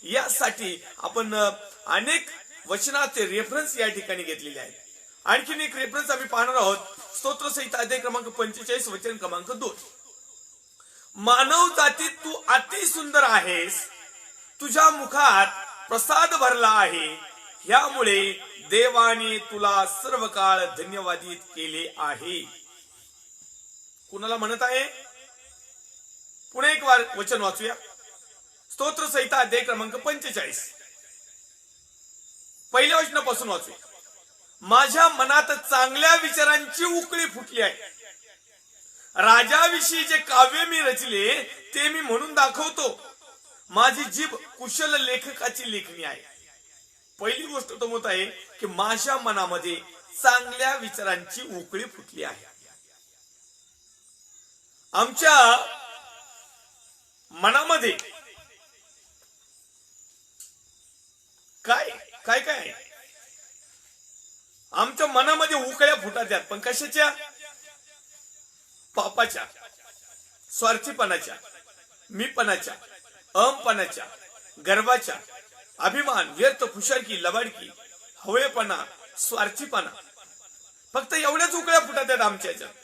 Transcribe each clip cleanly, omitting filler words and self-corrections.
यासाठी आपण अनेक वचनाचे रेफरन्स या ठिकाणी घेतलेले आहेत. आणखीन एक रेफरन्स आम्ही पाहणार आहोत. स्तोत्रसंहिता अध्याय क्रमांक 45 वचन क्रमांक 2. मानव जातीत तू अति सुंदर आहेस, तुझ्या मुखात प्रसाद भरला आहे, यामुळे देवाने तुला सर्व काळ धन्यवादित केले आहे. कुणाला म्हणत आहे? पुन्हा एक वार वचन वाचूया. स्तोत्रसंहिता अध्याय क्रमांक 45 पहिल्या वचनापासून वाचूया. माझ्या मनात चांगल्या विचारांची उकळी फुटली आहे. राजाविषयी जे काव्य मी रचले ते मी म्हणून दाखवतो. माझी जीभ कुशल लेखकाची लेखणी आहे. पहिली गोष्ट तो म्हणत आहे की माझ्या मनामध्ये चांगल्या विचारांची उकळी फुटली आहे. आमच्या मनामध्ये काय काय काय आमच्या मनामध्ये उकळ्या फुटतात. पण कशाच्या? पापाच्या, स्वार्थीपणाच्या, मीपणाच्या, अहमपणाच्या, गर्वाच्या, अभिमान, व्यर्थ, खुशालकी, लबाडकी, हवळेपणा, स्वार्थीपणा. फक्त एवढ्याच उकळ्या फुटतात आमच्या याच्यात.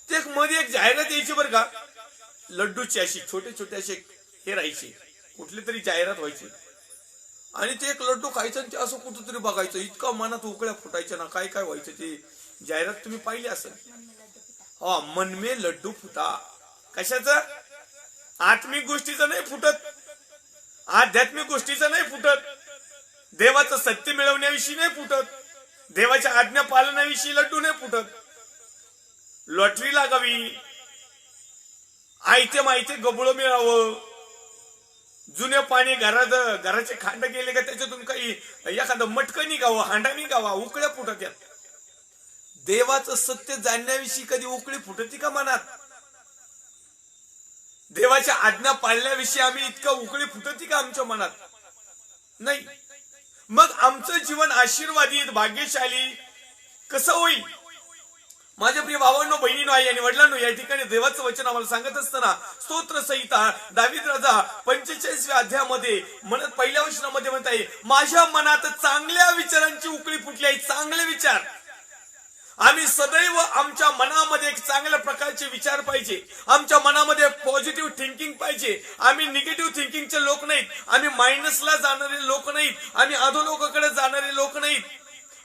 ते मध्ये एक जाहिरात यायची बरं का, लड्डूची अशी छोटे छोटे असे हे राहायचे, कुठली तरी जाहिरात व्हायची आणि ते एक लड्डू खायचं आणि ते असं कुठंतरी बघायचं. इतका मनात उकळ्या फुटायच्या ना. काय काय व्हायचं ते जाहिरात तुम्ही पाहिली असेल. हा, मन में लड्डू फुटा. कशाचं? आत्मिक गोष्टीचं नाही फुटत, आध्यात्मिक गोष्टीचं नाही फुटत, देवाचं सत्य मिळवण्याविषयी नाही फुटत, देवाच्या आज्ञा पालनाविषयी लड्डू नाही फुटत. लॉटरी लागावी, आयते माहिती गबुळ मिळावं, जुने पाणी घराचे खांड गेले का त्याच्यातून काही एखादं मटकं निघावं, हांडा निघावा, उकळ्या फुटत यात. देवाचं सत्य जाणण्याविषयी कधी उकळी फुटती का मनात? देवाच्या आज्ञा पाळण्याविषयी आम्ही इतका उकळी फुटती का आमच्या मनात? नाही. मग आमचं जीवन आशीर्वादित भाग्यशाली कसं होईल? माझ्या प्रिय भावांनो, बहिणींनो, आई आणि वडिलांनो, या ठिकाणी देवाचं वचन आम्हाला सांगत असताना स्तोत्रसंहिता दावीद राजा 45व्या अध्यायामध्ये म्हणत पहिल्या वचनामध्ये म्हणत आहे, माझ्या मनात चांगल्या विचारांची उकळी फुटली आहे. चांगले विचार. आम्ही सदैव आमच्या मनामध्ये एक चांगल्या प्रकारचे विचार पाहिजे. आमच्या मनामध्ये पॉझिटिव्ह थिंकिंग पाहिजे. आम्ही निगेटिव्ह थिंकिंगचे लोक नाहीत. आम्ही मायनसला जाणारे लोक नाहीत. आम्ही अधोलोकाकडे जाणारे लोक नाहीत.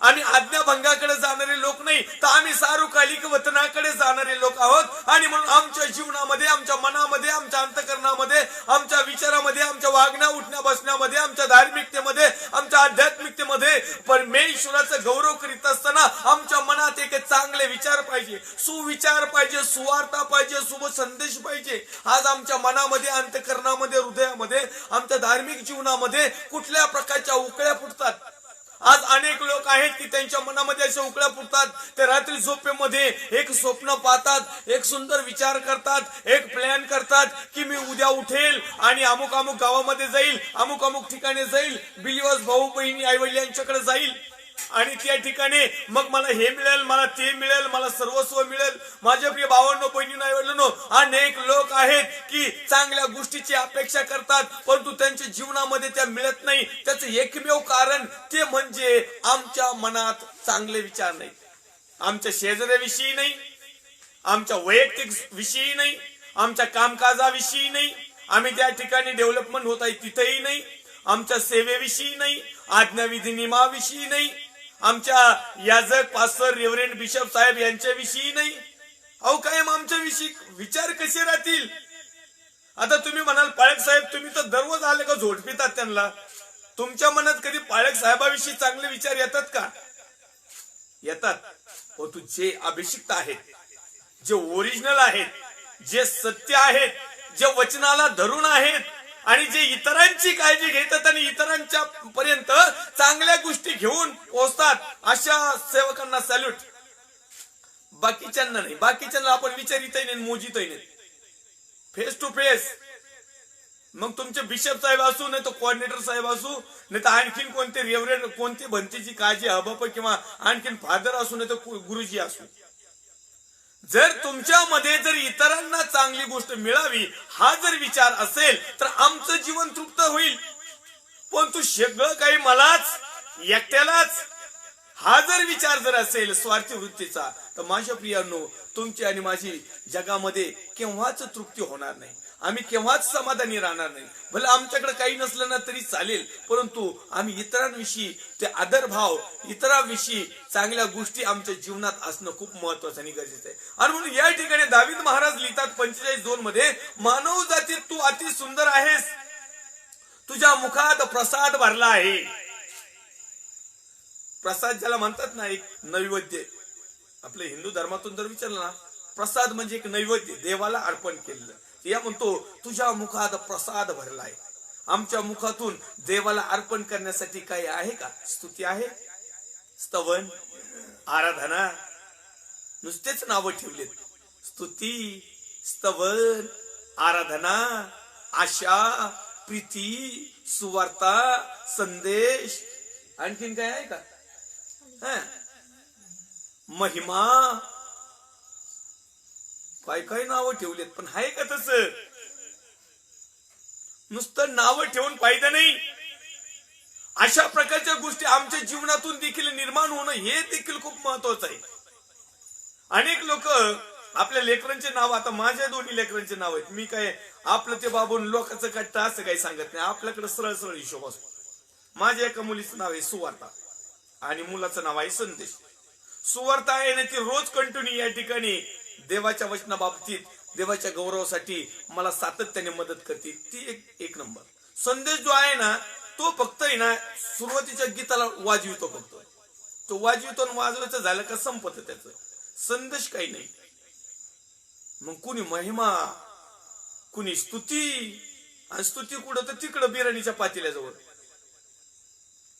आम्ही आज्ञाभंगाकडे जाणारे लोक नाही, तर आम्ही सार्वकालिक वतनाकडे जाणारे लोक आहोत. आणि म्हणून आमच्या जीवनामध्ये, आमच्या मनामध्ये, आमच्या अंतःकरणामध्ये, आमच्या विचारामध्ये, आमच्या वागण्या उठण्या बसण्यामध्ये, आमच्या धार्मिकतेमध्ये, आमच्या आध्यात्मिकतेमध्ये परमेश्वराचा गौरव करीत असताना आमच्या मनात एक चांगले विचार पाहिजे, सुविचार पाहिजे, सुवार्ता पाहिजे, शुभ संदेश पाहिजे. आज आमच्या मनामध्ये, अंतःकरणामध्ये, हृदयामध्ये, आमच्या धार्मिक जीवनामध्ये कुठल्या प्रकारच्या उकळ्या फुटतात? आज अनेक लोक आहेत की त्यांच्या मनामध्ये अशा उकळ्या फुटतात. ते रात्री झोपेमध्ये एक स्वप्न पाहतात, एक सुंदर विचार करतात, एक प्लॅन करतात की मी उद्या उठेल आणि अमुक अमुक गावामध्ये जाईल, अमुक अमुक ठिकाणी जाईल, बिलिवर्स भाऊ बहिणी आई वडील यांच्याकडे जाईल आणि त्या ठिकाणी मग मला हे मिळेल, मला ते मिळेल, मला सर्वस्व मिळेल. माझ्या प्रिय भावांनो, बहिणींनो, आई वडिलांनो, अनेक लोक आहेत की चांगल्या गोष्टीची अपेक्षा करतात, परंतु त्यांच्या जीवनामध्ये त्या मिळत नाही. त्याचं एकमेव कारण ते म्हणजे आमच्या मनात चांगले विचार नाही. आमच्या शेजाऱ्याविषयी नाही, आमच्या वैयक्तिक विषयी नाही, आमच्या कामकाजाविषयी नाही, आम्ही त्या ठिकाणी डेव्हलपमेंट होत आहे तिथेही नाही, आमच्या सेवेविषयी नाही, आज्ञाविधी नियमाविषयी नाही, आमच्या याजक, पास्टर, रेव्हरंड, बिशप साहेब यांच्याविषयी नाही. अहो काय आमच्या विषयी विचार कसे राहतील? आता तुम्ही म्हणाल, पाळक साहेब तुम्ही तर दररोज आले का झोड पितात त्यांना? तुमच्या मनात कधी पाळक साहेबाविषयी चांगले विचार येतात का? येतात. परंतु जे अभिषिक्त आहेत, जे ओरिजिनल आहेत, जे सत्य आहेत, जे वचनाला धरून आहेत आणि जे इतरांची काळजी घेतात आणि इतरांच्या पर्यंत चांगल्या गोष्टी घेऊन पोहोचतात, अशा सेवकांना सॅल्यूट. बाकीच्यांना नाही. बाकीच्यांना आपण विचारितही नाही, मोजितही नाही. Face to face. मग तुमचे बिशप साहेब असू, नाही तर कोऑर्डिनेटर साहेब असू, नाही तर आणखीन कोणते रेव्हरंड, कोणती भंतीची काळजी हबाप किंवा आणखीन फादर असू, नाही तर गुरुजी असू, जर तुमच्यामध्ये जर इतरांना चांगली गोष्ट मिळावी हा जर विचार असेल तर आमचं जीवन तृप्त होईल. पण तू सगळं काही मलाच एकट्यालाच, हा जर विचार जर असेल स्वार्थी वृत्तीचा, तर माझ्या प्रियांनो, तुमची आणि माझी जगामध्ये केव्हाच तृप्ती होणार नाही. आम्ही केव्हाच समाधानी राहणार नाही. भले आमच्याकडे काही नसलं ना तरी चालेल, परंतु आम्ही इतरांविषयी ते आदरभाव, इतरांविषयी चांगल्या गोष्टी आमच्या जीवनात असणं खूप महत्वाचं आणि गरजेचं आहे. आणि म्हणून या ठिकाणी दावीद महाराज लिहितात 45:2 मध्ये, मानव जातीत तू अति सुंदर आहेस, तुझ्या मुखात प्रसाद भरला आहे. प्रसाद ज्याला म्हणतात ना, एक नैवेद्य. आपल्या हिंदू धर्मातून जर विचारलं ना, प्रसाद म्हणजे एक नैवेद्य, देवाला अर्पण केलेलं. या म्हणतो तुझ्या मुखात प्रसाद भरलाय. आमच्या मुखातून देवाला अर्पण करण्यासाठी काही आहे का? स्तुती आहे, स्तवन, आराधना. नुसतेच नावं ठेवलेत. स्तुती, स्तवन, आराधना, आशा, प्रीती, सुवार्ता, संदेश, आणखीन काय आहे का? महिमा, काय काय नावं ठेवलेत. पण आहे का तसं? नुसतं नावं ठेवून फायदा नाही. अशा प्रकारच्या गोष्टी आमच्या जीवनातून देखील निर्माण होणं हे देखील खूप महत्वाचं आहे. अनेक लोक आपल्या लेकरांचे नाव, आता माझ्या दोन्ही लेकरांचे नाव आहेत, मी काय आपलं ते बाबून लोकांचं कट्टा असं काही सांगत नाही. आपल्याकडे सरळ सरळ हिशोब असतो. माझ्या एका मुलीचं नाव आहे सुवार्ता आणि मुलाचं नाव आहे संदेश. सुवार्ता आहे ना, ती रोज कंटिन्यू या ठिकाणी देवाच्या वचनाबाबतीत, देवाच्या गौरवासाठी मला सातत्याने मदत करते. ती एक नंबर. संदेश जो आहे ना, तो फक्त आहे ना सुरुवातीच्या गीताला वाजवितो. फक्त तो वाजवितो आणि वाजवायचं झालं का संपत त्याचं. संदेश काही नाही. मग कुणी महिमा, कुणी स्तुती, आणि स्तुती कुठं तर तिकडं बिर्याणीच्या पातेल्याजवळ.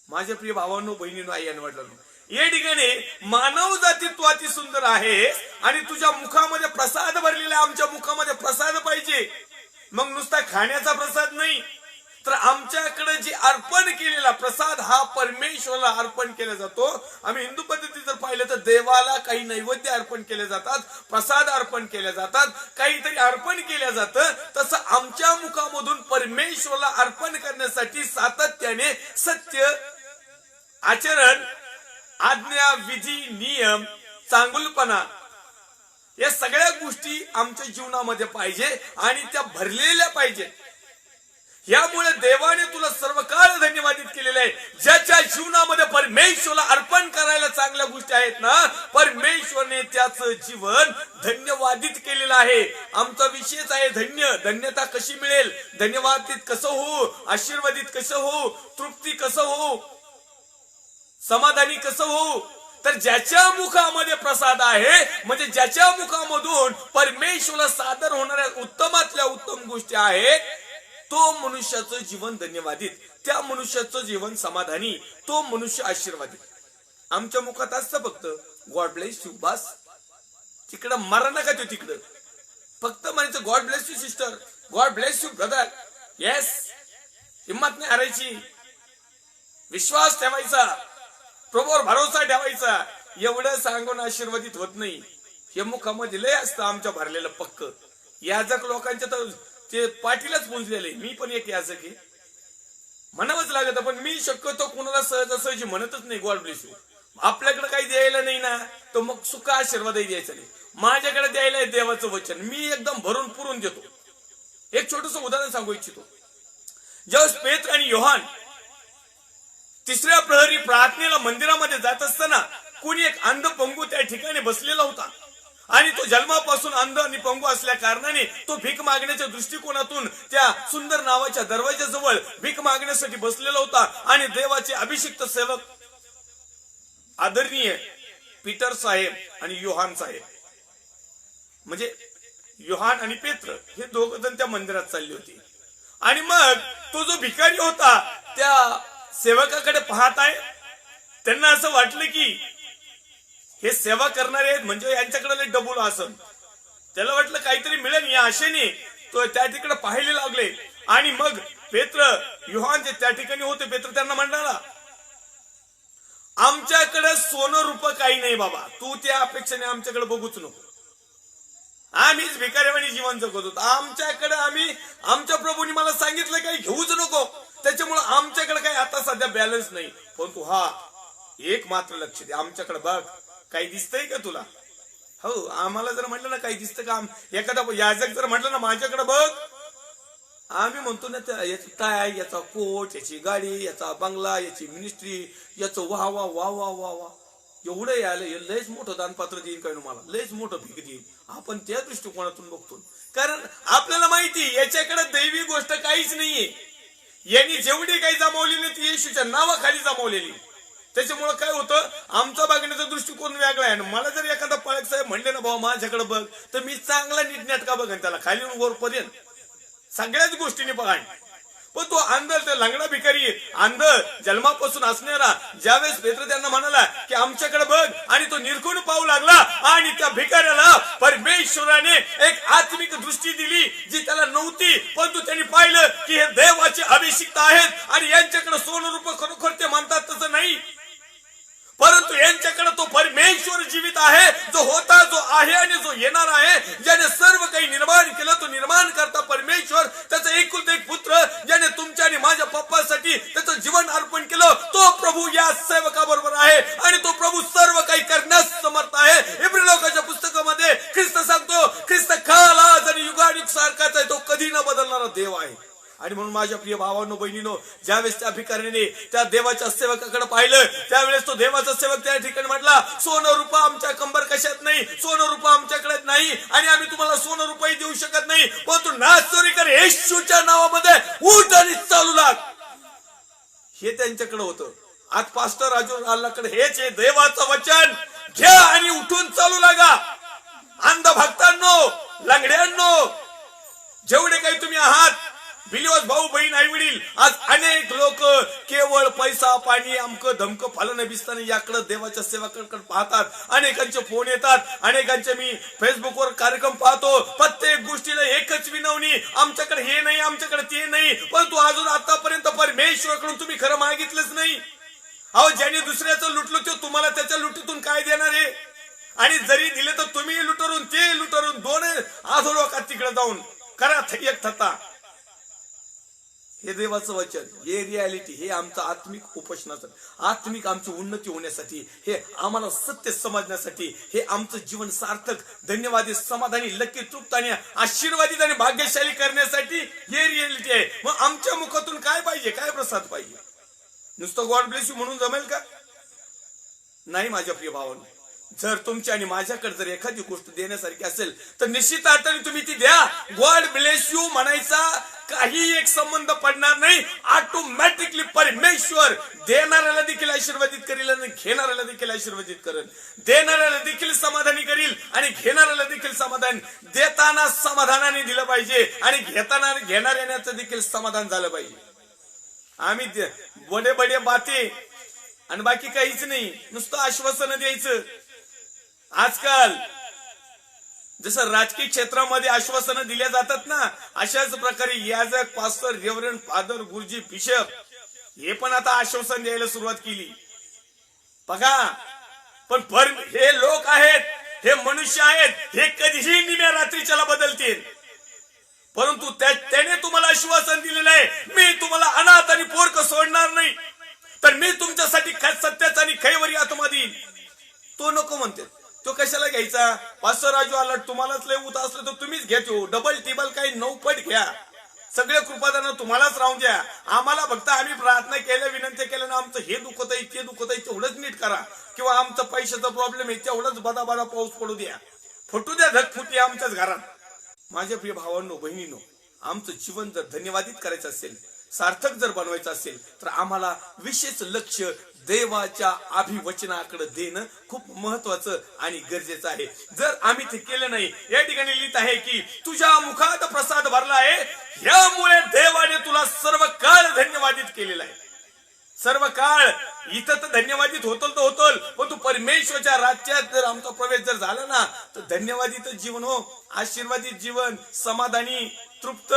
माझ्या प्रिय भावांनो, बहिणींनो, आई आणि वडिलांनो, या ठिकाणी मानव जाती तू अति सुंदर आहेस आणि तुझ्या मुखामध्ये प्रसाद भरलेला. आमच्या मुखामध्ये प्रसाद पाहिजे. मग नुसता खाण्याचा प्रसाद नाही, तर आमच्याकडे जे अर्पण केलेला प्रसाद हा परमेश्वराला अर्पण केला जातो. आम्ही हिंदू पद्धतीत जर पाहिलं तर देवाला काही नैवेद्य अर्पण केले जातात, प्रसाद अर्पण केले जातात, काहीतरी अर्पण केलं जातं. तसं आमच्या मुखामधून परमेश्वराला अर्पण करण्यासाठी सातत्याने सत्य, आचरण, आज्ञा, विधी, नियम, चांगुलपणा, या सगळ्या गोष्टी आमच्या जीवनामध्ये पाहिजे आणि त्या भरलेल्या पाहिजे. यामुळे देवाने तुला सर्व काळ धन्यवादित केलेले आहे. ज्याच्या जीवनामध्ये परमेश्वराला अर्पण करायला चांगल्या गोष्टी आहेत ना, परमेश्वरने त्याचं जीवन धन्यवादित केलेलं आहे. आमचा विषयच आहे धन्य. धन्यता कशी मिळेल, धन्यवादित कसं हो, आशीर्वादित कसं हो, तृप्ती कसं हो, समाधानी कसं हो. तर ज्याच्या मुखामध्ये प्रसाद आहे, म्हणजे ज्याच्या मुखामधून परमेश्वराला सादर होणाऱ्या उत्तमातल्या उत्तम गोष्टी आहेत, तो मनुष्याचं जीवन धन्यवादित, त्या मनुष्याचं जीवन समाधानी, तो मनुष्य आशीर्वादित. आमच्या मुखात असतं फक्त गॉड ब्लेस यू, बस. तिकडं मरा नका तो तिकडं. फक्त म्हणायचं God bless you sister, God bless you brother. Yes, हिंमत नाही हारायची, विश्वास ठेवायचा, प्रभूवर भरोसा ठेवायचा. एवढं सांगून आशीर्वादित होत नाही. हे मुखामध्ये लय असतं आमच्या भरलेलं पक्क. याजक लोकांच्या तर ते पाठीलाच पुंजलेले. मी पण एक याजक आहे, म्हणावंच लागत. पण मी शक्यतो कुणाला सहजासहजी म्हणतच नाही गॉड ब्लेस यू. आपल्याकडे काही द्यायला नाही ना, तर मग सुख आशीर्वादही द्यायचा नाही. माझ्याकडे द्यायला आहे देवाचं वचन, मी एकदम भरून पुरून देतो. एक छोटस उदाहरण सांगू इच्छितो. ज्यावेळेस पेत्र आणि योहान तिसऱ्या प्रहरी प्रार्थनेला मंदिरामध्ये जात असताना कोणी एक अंध पंगू त्या ठिकाणी बसलेला होता. आणि तो जन्मापासून अंध आणि पंगू असल्या कारणाने तो भीक मागण्याच्या दृष्टिकोनातून त्या सुंदर नावाच्या दरवाजाजवळ भीक मागण्यासाठी बसलेला होता. आणि देवाचे अभिषिक्त सेवक आदरणीय पीटर साहेब आणि योहान साहेब, म्हणजे योहान आणि पेत्र, हे दोघ जण त्या मंदिरात चालले होते. आणि मग तो जो भिकारी होता त्या सेवकाकडे पाहत आहे. त्यांना असं वाटलं की हे सेवा करणारे आहेत म्हणजे यांच्याकडे डबल असं. त्याला वाटलं काहीतरी मिळेल या आशेने तो त्या ठिकाणी पाहायला लागले. आणि मग पेत्र, योहान जे त्या ठिकाणी होते, पेत्र त्यांना म्हणाला, आमच्याकडे सोनं रुपं काही नाही बाबा, तू त्या अपेक्षेने आमच्याकडे बघूच नको. आम्हीच भिकाऱ्यावानी जीवन जगत होतो. आमच्याकडे आम्ही, आमच्या प्रभूंनी मला सांगितलं काही घेऊच नको, त्याच्यामुळे आमच्याकडे सध्या बॅलन्स नाही, परंतु हा एक मात्र लक्ष दे, आमच्याकडे बघ, काही दिसतंय का तुला? हो, आम्हाला जर म्हटलं ना काही दिसतं का, एखादा याजक जर म्हटलं ना माझ्याकडे बघ, आम्ही म्हणतो ना याचं टाय, याचा कोट, याची गाडी, याचा बंगला, याची मिनिस्ट्री, याचं वा वा वा वा वा वा, एवढं यायला लयच मोठं दानपात्र देईन काय मला, लयच मोठं भीक देईन. आपण त्या दृष्टिकोनातून बघतो, कारण आपल्याला माहिती याच्याकडे दैवी गोष्ट काहीच नाहीये. यांनी जेवढी काही जमवलेली ती येशूच्या नावाखाली जमवलेली. त्याच्यामुळे काय होतं, आमचा बघण्याचा दृष्टिकोन वेगळा आहे. मला जर एखादा पाळक साहेब म्हणले ना भाऊ माझ्याकडे बघ, तर मी चांगला नीटनेटका बघेन त्याला, खाली वरपर्यंत सगळ्याच गोष्टीने बघाय. पण तो अंध, लंगडा भिकारी, अंध जन्मापासून असणारा, ज्यावेळेस पेत्र त्यांना म्हणाला की आमच्याकडे बघ, आणि तो निरखून पाहू लागला, आणि त्या भिकाऱ्याला परमेश्वराने एक आत्मिक दृष्टी दिली जी त्याला नव्हती. परंतु त्यांनी पाहिलं की हे देवाचे अभिषिक्त आहेत, आणि यांच्याकडे सोनरूप खरोखर ते म्हणतात तसं नाही, परंतु यांच्याकडे तो परमेश्वर जीवित आहे, जो होता, जो आहे आणि जो येणार आहे, ज्याने सर्व काही निर्माण केलं. तो निर्माण करता परमेश्वर, त्याचा एकुलता एक पुत्र, ज्याने तुमच्या आणि माझ्या पप्पासाठी त्याचं जीवन अर्पण केलं, तो प्रभू या सेवकाबरोबर आहे, आणि तो प्रभू सर्व काही करण्यास समर्थ आहे. इब्री लोकांच्या पुस्तकामध्ये ख्रिस्त सांगतो, ख्रिस्त काल, आज आणि युगायुग सारखाच आहे, तो कधी न बदलणारा देव आहे. आणि म्हणून माझ्या प्रिय भावांनो, बहिणीनो, ज्यावेळेस त्या भिकाऱ्याने त्या देवाच्या सेवकाकडे पाहिलं, त्यावेळेस तो देवाचा सेवक त्या ठिकाणी म्हटला, सोनं रुपा आमच्या कंबर कशात नाही, सोनं रुपा आमच्याकडे नाही, आणि आम्ही तुम्हाला सोनं रुपये देऊ शकत नाही, पण तू नासोरीकर येशूच्या नावामध्ये उठ आणि चालू लाग. हे त्यांच्याकडे होतं. आज पास्टर राजू अल्लाकडे हेच आहे, देवाचं वचन घ्या आणि उठून चालू लागा. अंध भक्तांनो, लंगड्यांनो, जेवढे काही तुम्ही आहात, बिलिवस भाऊ बहीण आई वडील, आज अनेक लोक केवळ पैसा पाणी अमकं धमकं फलन बिस्ताने याकडे देवाच्या सेवाकडे पाहतात. अनेकांचे फोन येतात, अनेकांचे मी फेसबुकवर कार्यक्रम पाहतो, प्रत्येक गोष्टीला एकच विनवणी, आमच्याकडे हे नाही, आमच्याकडे ते नाही, परंतु अजून आतापर्यंत परमेश्वराकडून तुम्ही खरं मागितलंच नाही. अहो, ज्याने दुसऱ्याचं लुटलं ते तुम्हाला त्याच्या लुटीतून काय देणार आहे? आणि जरी दिले तर तुम्ही लुटरून ते लुटरून दोन आधोलोकात तिकडे जाऊन करा एक थता. हे देवाचं वचन, हे रियालिटी, हे आमचं आत्मिक उपोषणाचं, आत्मिक आमची उन्नती होण्यासाठी, हे आम्हाला सत्य समजण्यासाठी, हे आमचं जीवन सार्थक, धन्यवादी, समाधानी, लकी, तृप्त आणि आशीर्वादित आणि भाग्यशाली करण्यासाठी हे रियालिटी आहे. मग आमच्या मुखातून काय पाहिजे, काय प्रसाद पाहिजे? नुसतं गॉड ब्लेस यू म्हणून जमेल का? नाही माझ्या प्रिय भावांनो, जर तुमच्या आणि माझ्याकडे जर एखादी गोष्ट देण्यासारखी असेल तर निश्चित अर्थाने तुम्ही ती द्या. गॉड ब्लेस यू म्हणायचा काही एक संबंध पडणार नाही. ऑटोमॅटिकली परमेश्वर देणाऱ्याला देखील आशीर्वादित करेल आणि घेणाऱ्याला देखील आशीर्वादित करेल. देणाऱ्याला देखील समाधानी करील आणि घेणाऱ्याला देखील समाधान. देताना समाधानाने दिलं पाहिजे आणि घेताना घेणाऱ्याचं देखील समाधान झालं पाहिजे. आम्ही बडे बडे बाते आणि बाकी काहीच नाही, नुसतं आश्वासन द्यायचं. आजकाल जसं राजकीय क्षेत्रामध्ये आश्वासनं दिल्या जातात ना, अशाच प्रकारे याजक, पास्टर, रेव्हरंड, फादर, गुरुजी, बिशप हे पण आता आश्वासन द्यायला सुरुवात केली. बघा, पण हे लोक आहेत, हे मनुष्य आहेत, हे कधीही निम्या रात्रीच्याला बदलतील. परंतु त्याने तुम्हाला आश्वासन दिलेलं आहे, मी तुम्हाला अनाथ आणि पोरकं सोडणार नाही, तर मी तुमच्यासाठी सत्याचा आणि कैवरी आत्मा देईन. तो नको म्हणते, तो कशाला घ्यायचा? पास्टर राजू आला, तुम्हालाच लय उत असलं तर तुम्हीच घ्या, तो डबल टेबल काही 9 पट घ्या, सगळे कृपादान तुम्हालाच राहून द्या. आम्हाला फक्त आम्ही प्रार्थना केल्या, विनंती केल्या ना, आमचं हे दुखत आहे ते दुखत आहे तेवढंच नीट करा, किंवा आमचं पैशाचा प्रॉब्लेम आहे तेवढंच बदा पाऊस पडू द्या, फुटू द्या धगफुटी आमच्याच घरात. माझ्या प्रिय भावांनो, बहिणींनो, आमचं जीवन जर धन्यवादित करायचं असेल, सार्थक जर बनवायचं असेल, तर आम्हाला विशेष लक्ष देवाच्या अभिवचनाकडे देणं खूप महत्वाचं आणि गरजेचं आहे. जर आम्ही ते केलं नाही, या ठिकाणी लिहित आहे की तुझ्या मुखात प्रसाद भरला आहे, यामुळे देवाने तुला सर्व काळ धन्यवादित केलेला आहे. सर्व काळ इथं तर धन्यवादित होतल, पण तू परमेश्वरच्या राज्यात जर आमचा प्रवेश जर झाला ना, तर धन्यवादित जीवन हो, आशीर्वादित जीवन, समाधानी, तृप्त,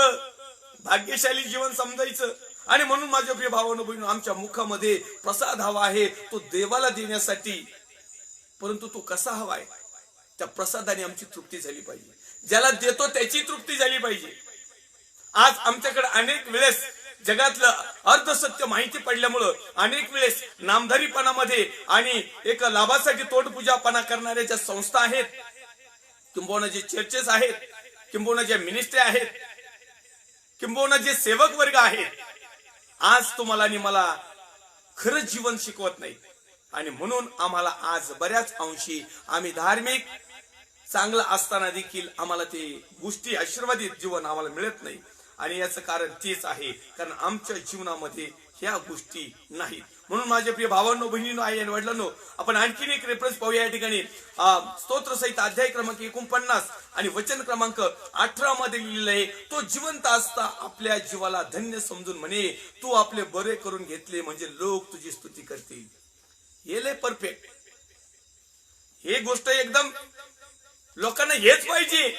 भाग्यशाली जीवन समजायचं. आणि म्हणून माझ्या प्रिय भावांनो, बहिणींनो, आमच्या मुखामध्ये प्रसाद हवा आहे तो देवाला देण्यासाठी. परंतु तो कसा हवाय? त्या प्रसादाने आमची तृप्ती झाली पाहिजे, ज्याला देतो त्याची तृप्ती झाली पाहिजे. आज आमच्याकडे अनेक वेळेस जगातलं अर्धसत्य माहिती पडल्यामुळं अनेक वेळेस नामधारीपणामध्ये आणि एक लाभासाठी तोडपूजापणा करणाऱ्या ज्या संस्था आहेत, किंबहुना जे चर्चेस आहेत, किंबहुना ज्या मिनिस्ट्री आहेत, किंबहुना जे सेवक वर्ग आहेत, आज तुम्हाला आणि मला खरंच जीवन शिकवत नाही. आणि म्हणून आम्हाला आज बऱ्याच अंशी आम्ही धार्मिक चांगलं असताना देखील आम्हाला ते गोष्टी आशीर्वादित जीवन आम्हाला मिळत नाही. आणि याचं कारण तेच आहे, कारण आमच्या जीवनामध्ये ह्या गोष्टी नाहीत. म्हणून माझे प्रिय भावांनो, बहिणींनो, आई आणि वडिलांनो, आपण आणखीन एक रेफरन्स पाहूया या ठिकाणी. स्तोत्रसहित अध्याय क्रमांक 49 आणि वचन क्रमांक 18 मध्ये लिहिलेलं आहे, तो जिवंत असता आपल्या जीवाला धन्य समजून म्हणे, तू आपले बरे करून घेतले म्हणजे लोक तुझी स्तुती करतील. हे लय परफेक्ट. हे गोष्ट एकदम लोकांना हेच पाहिजे.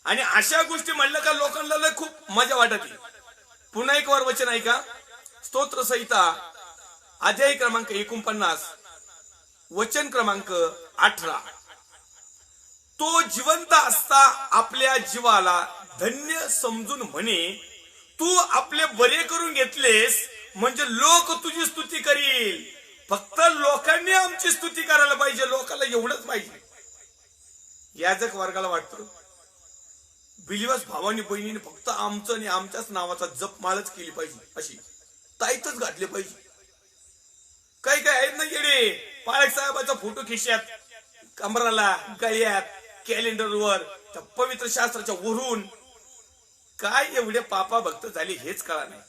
आणि अशा गोष्टी म्हणलं का लोकांना लय खूप मजा वाटते. पुन्हा एक वार वचन ऐका. स्तोत्र संहिता अध्याय क्रमांक 49 वचन क्रमांक 18. तो जिवंत असता आपल्या जीवाला धन्य समजून म्हणे, तू आपले बरे करून घेतलेस म्हणजे लोक तुझी स्तुती करील. फक्त लोकांनी आमची स्तुती करायला पाहिजे. लोकांना एवढंच पाहिजे. याजक वर्गाला वाटतं बिलिव्हर्स भावानी बहिणीने फक्त आमचं आणि आमच्याच नावाचा जपमाळच केली पाहिजे, अशी ताईतच घातले पाहिजे. काही काय आहेत ना येडे, पाळक साहेबाचा फोटो खिशात, कमराला, गळ्यात, कॅलेंडरवर, त्या पवित्र शास्त्राच्या वरून काय एवढे पापा भक्त झाले हेच कळा नाही.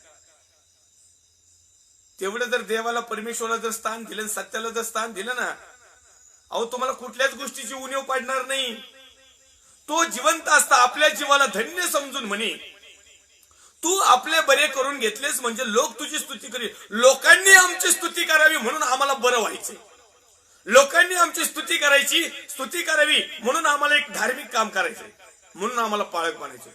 तेवढं जर देवाला परमेश्वराला जर स्थान दिलं, सत्याला जर स्थान दिलं ना, अहो तुम्हाला कुठल्याच गोष्टीची उणीव पडणार नाही. तो जिवंत असता आपल्या जीवाला धन्य समजून म्हणे, तू आपले बरे करून घेतलेस म्हणजे लोक तुझी स्तुती करील. लोकांनी आमची स्तुती करावी म्हणून आम्हाला बरं व्हायचं. लोकांनी आमची स्तुती करावी म्हणून आम्हाला एक धार्मिक काम करायचंय, म्हणून आम्हाला पाळक बनायचं.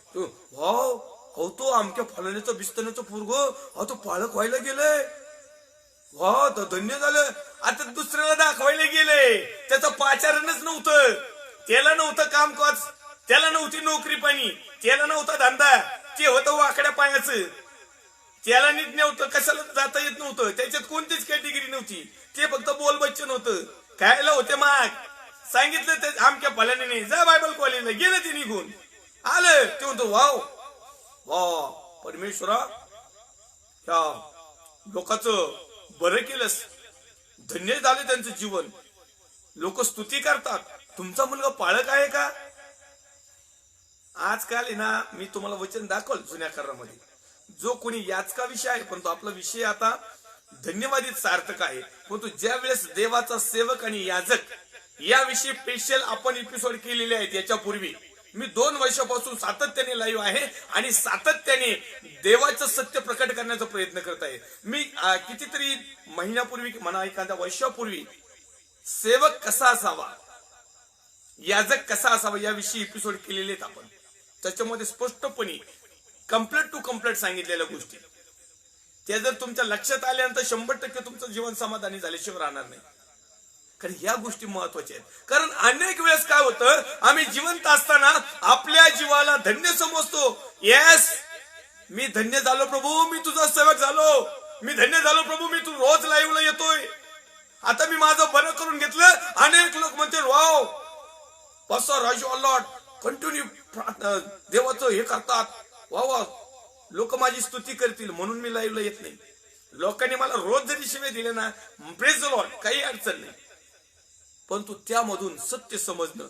वाव, अहो तो आमच्या फलाण्याचं बिस्तण्याचं पोरग, अहो तो पाळक व्हायला गेलंय, वा तो धन्य झालं. आता दुसऱ्याला दाखवायला गेले, त्याचं पाचारणच नव्हतं, त्याला नव्हतं कामकाज, त्याला नव्हती नोकरी पाणी, त्याला नव्हता धंदा, ते होतं वाकड्या पायाचं, त्याला नीट नव्हतं, कशाला जाता येत नव्हतं, त्याच्यात कोणतीच कॅटेगरी नव्हती, ते फक्त बोल बच्चन होतं. खायला होते माग, सांगितलं ते आमच्या फलाने नाही, जा बायबल कॉलेजला, गेलं ते निघून आलं. ते म्हणतो वाव वा परमेश्वरा, या लोकांचं बरं केलंस, धन्य झाले त्यांचं जीवन, लोक स्तुती करतात. तुमचा मुलगा पाळक आहे का? आजकाल आहे ना, मी तुम्हाला वचन दाखवलं जुन्या करारामध्ये, जो कोणी याचका विषय आहे, पण तो आपला विषय आता धन्यवादित सार्थक आहे. परंतु ज्या वेळेस देवाचा सेवक आणि याजक याविषयी स्पेशल आपण एपिसोड केलेले आहेत. याच्यापूर्वी मी 2 वर्षापासून सातत्याने लाईव्ह आहे आणि सातत्याने देवाचं सत्य प्रकट करण्याचा प्रयत्न करत आहे. मी कितीतरी महिन्यापूर्वी म्हणा, एखाद्या वर्षापूर्वी सेवक कसा असावा, याजक कसा असावा याविषयी एपिसोड केलेले आहेत आपण. त्याच्यामध्ये स्पष्टपणे कम्प्लीट टू कम्प्लीट सांगितलेल्या गोष्टी, त्या जर तुमच्या लक्षात आल्यानंतर 100% तुमचं जीवन समाधानी झाल्याशिवाय राहणार नाही. कारण ह्या गोष्टी महत्वाच्या आहेत. कारण अनेक वेळेस काय होतं, आम्ही जिवंत असताना आपल्या जीवाला धन्य समजतो. येस, मी धन्य झालो प्रभू, मी तुझा सेवक झालो, मी धन्य झालो प्रभू, मी तू रोज लाईव्हला येतोय, आता मी माझं बरं करून घेतलं. अनेक लोक म्हणते wow pastor Raju a lot continue देवाचं हे करतात, वा वा लोक माझी स्तुती करतील म्हणून मी लाईव्हला येत नाही. लोकांनी मला रोज जरी शिवे दिले ना, प्रेज द लॉर्ड, काही अडचण नाही. परंतु त्यामधून सत्य समजणं,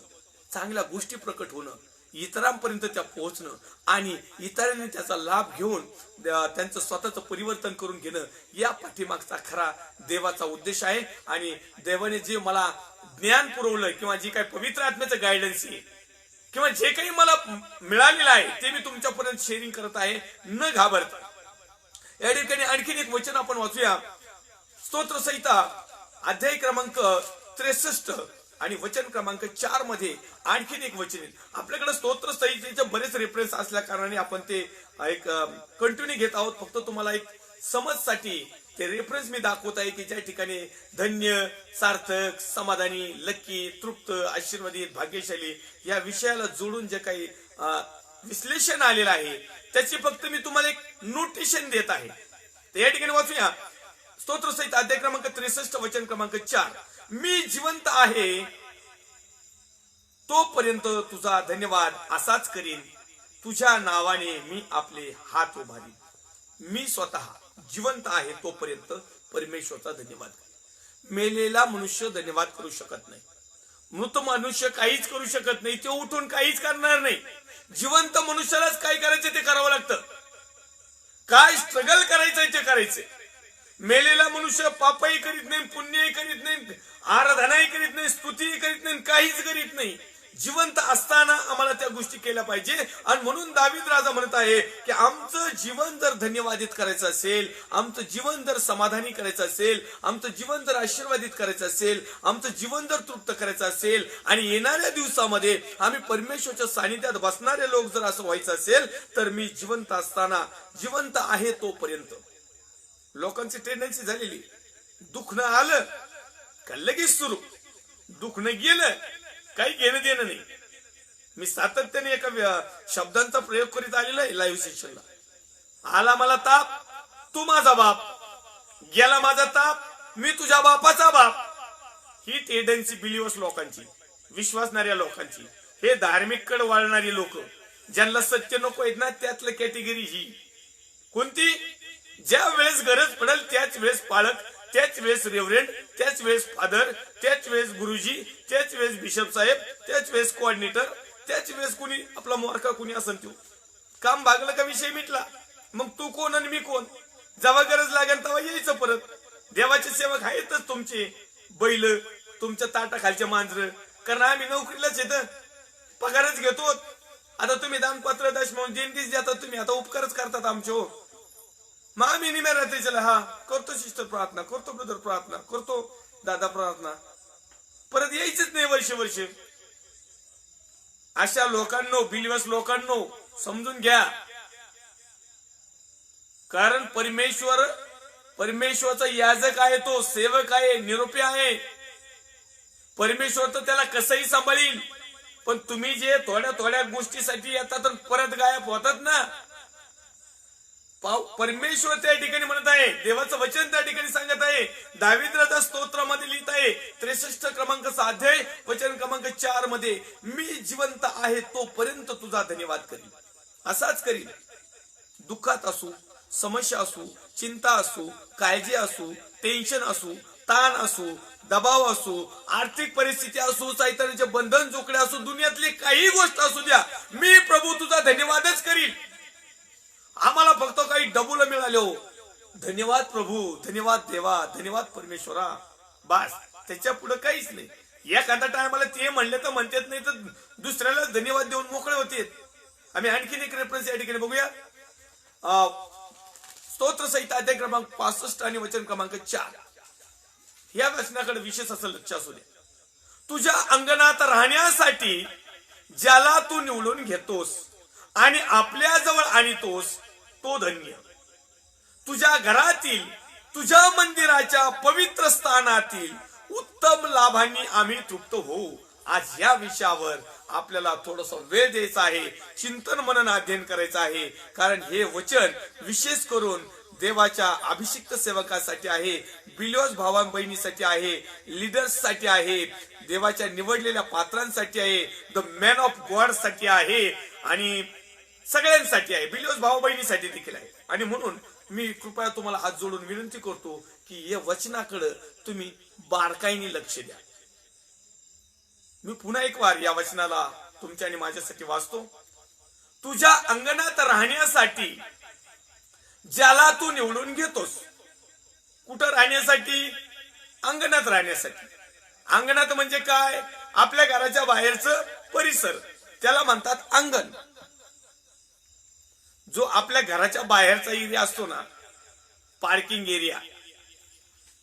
चांगल्या गोष्टी प्रकट होणं, इतरांपर्यंत त्या पोहोचणं आणि इतरांनी त्याचा लाभ घेऊन त्यांचं स्वतःचं परिवर्तन करून घेणं, या पाठीमागचा खरा देवाचा उद्देश आहे. आणि देवाने जे मला ज्ञान पुरवलं किंवा जे काही पवित्र आत्म्याचं गायडन्स आहे किंवा जे काही मला मिळालेलं आहे ते मी तुमच्यापर्यंत शेअरिंग करत आहे, न घाबरता. या ठिकाणी आणखीन एक वचन आपण वाचूया. स्तोत्र संहिता अध्याय क्रमांक 63 आणि वचन क्रमांक 4 मध्ये आणखीन एक वचन आहे. आपल्याकडे स्तोत्र संहितेचे बरेच रेफरन्स असल्या कारणाने आपण ते एक कंटिन्यू घेत आहोत. फक्त तुम्हाला एक समजसाठी ते रेफरन्स मी दाखवत आहे की ज्या ठिकाणी धन्य, सार्थक, समाधानी, लक्की, तृप्त, आशीर्वादित, भाग्यशाली या विषयाला जोडून जे काही विश्लेषण आलेलं आहे त्याची फक्त मी तुम्हाला एक नोटेशन देत आहे. तर या ठिकाणी वाचूया स्तोत्र संहिता अध्याय क्रमांक 63 वचन क्रमांक 4. मी जिवंत आहे तोपर्यंत तुझा धन्यवाद असाच करीन, तुझ्या नावाने मी आपले हात उभारीन. मी स्वतः जिवंत आहे तोपर्यंत परमेश्वरचा धन्यवाद करीन. मेलेला मनुष्य धन्यवाद करू शकत नाही. मृत मनुष्य काहीच करू शकत नाही. तो उठून काहीच करणार नाही. जिवंत मनुष्यालाच काय करायचं ते करावं लागतं. काय स्ट्रगल करायचंय ते करायचंय. मेलेला मनुष्य पापही करीत नाही, पुण्यही करीत नाही, आराधनाही करीत नाही, स्तुतीही करीत नाही, काहीच करीत नाही. जिवंत असताना आम्हाला त्या गोष्टी केल्या पाहिजे. आणि म्हणून दावीद राजा म्हणत आहे की आमचं जीवन जर धन्यवादित करायचं असेल, आमचं जीवन जर समाधानी करायचं असेल, आमचं जीवन जर आशीर्वादित करायचं असेल, आमचं जीवन जर तृप्त करायचं असेल आणि येणाऱ्या दिवसामध्ये आम्ही परमेश्वरच्या सानिध्यात बसणारे लोक जर असं व्हायचं असेल, तर मी जिवंत असताना, जिवंत आहे तोपर्यंत. लोकांची टेंडन्सी झालेली, दुखणं आलं का लगेच सुरू, दुखणं गेलं काही घेणं देणं नाही. मी सातत्याने एका शब्दांचा प्रयोग करीत आलेला आहे लाईव्ह सेशनला. आला मला ताप, तू माझा बाप. गेला माझा ताप, मी तुझ्या बापाचा बाप. ही टेंडन्सी बिलीवर्स लोकांची, विश्वासणाऱ्या लोकांची, हे धार्मिक कडे वळणारी लोक, ज्यांना सत्य नको आहेत ना, त्यातलं कॅटेगरी ही कोणती? ज्या वेळेस गरज पडेल त्याच वेळेस पालक, त्याच वेळेस रेव्हरेंड, त्याच वेळेस फादर, त्याच वेळेस गुरुजी, त्याच वेळेस बिशप साहेब, त्याच वेळेस कोऑर्डिनेटर, त्याच वेळेस कुणी आपला मोरका कुणी असन तो. काम भागलं का विषय मिटला. मग तू कोण आणि मी कोण? जेव्हा गरज लागेल तेव्हा यायचं परत. देवाचे सेवक आहेतच तुमचे बैल, तुमच्या ताटाखालचे मांजर. कारण आम्ही नोकरीलाच येतं, पगारच घेतो. आता तुम्ही दानपत्र दशमांश देणगीच देतात, तुम्ही आता उपकारच करतात आमचे. हो मग आम्ही निम्या रात्री चला हा करतो सिस्टर प्रार्थना, करतो ब्रदर प्रार्थना, करतो दादा प्रार्थना, परत यायचंच नाही वर्ष वर्ष. अशा लोकांनो, बिलीवर्स लोकांनो समजून घ्या. कारण परमेश्वरचा याजक आहे, तो सेवक आहे, निरोपी आहे. परमेश्वर तर त्याला कसंही सांभाळील. पण तुम्ही जे थोड्या थोड्या गोष्टीसाठी येतात परत गायब होतात ना, परमेश्वर त्या ठिकाणी म्हणत आहे, देवाचं वचन त्या ठिकाणी सांगत आहे. दावीद राजा स्तोत्रामध्ये लिहित आहे 63 क्रमांकाचा अध्याय वचन क्रमांक 4 मध्ये, मी जिवंत आहे तोपर्यंत तुझा धन्यवाद करीन. असाच करीन. दुःखात असू, समस्या असू, चिंता असू, काळजी असू, टेन्शन असू, ताण असू, दबाव असू, आर्थिक परिस्थिती असू, चैतन्याचे बंधन जोकडे असू, दुनियातली काही गोष्ट असू द्या, मी प्रभू तुझा धन्यवादच करीन. आम्हाला फक्त काही डबुल मिळाले हो, धन्यवाद प्रभू, धन्यवाद देवा, धन्यवाद परमेश्वरा, बस. त्याच्या पुढे काहीच नाही. एखाद्या टायमाला ते म्हणले तर म्हणतात, नाही तर दुसऱ्याला धन्यवाद देऊन मोकळे होते. आम्ही आणखीन एक रेफरन्स या ठिकाणी बघूया. स्तोत्र संहिता अध्याय क्रमांक 65 आणि वचन क्रमांक 4. या वचनाकडे विशेष असं लक्ष असू दे. तुझ्या अंगणात राहण्यासाठी ज्याला तू निवडून घेतोस आणि आपल्या जवळ आणतोस तो धन्य. तुझ्या घरातील, तुझ्या मंदिराच्या पवित्र स्थानातील उत्तम लाभांनी आम्ही तृप्त होऊ. आज या विषयावर आपल्याला थोडस वेळ द्यायचा आहे, चिंतन मनन अध्ययन करायचं आहे. कारण हे वचन विशेष करून देवाच्या अभिषिक्त सेवकासाठी आहे, बिलीवर्स भावा बहिणीसाठी आहे, लीडर्स साठी आहे, देवाच्या निवडलेल्या पात्रांसाठी आहे, द मॅन ऑफ गॉड साठी आहे आणि सगळ्यांसाठी आहे, बिलीवर्स भाऊ बहिणीसाठी देखील आहे. आणि म्हणून मी कृपया तुम्हाला हात जोडून विनंती करतो की या वचनाकडे तुम्ही बारकाईने लक्ष द्या. मी पुन्हा एक वार या वचनाला तुमच्या आणि माझ्यासाठी वाचतो. तुझ्या अंगणात राहण्यासाठी ज्याला तू निवडून घेतोस. कुठं राहण्यासाठी? अंगणात राहण्यासाठी. अंगणात म्हणजे काय? आपल्या घराच्या बाहेरचं परिसर, त्याला म्हणतात अंगण. जो आपल्या घराच्या बाहेरचा एरिया असतो ना, पार्किंग एरिया,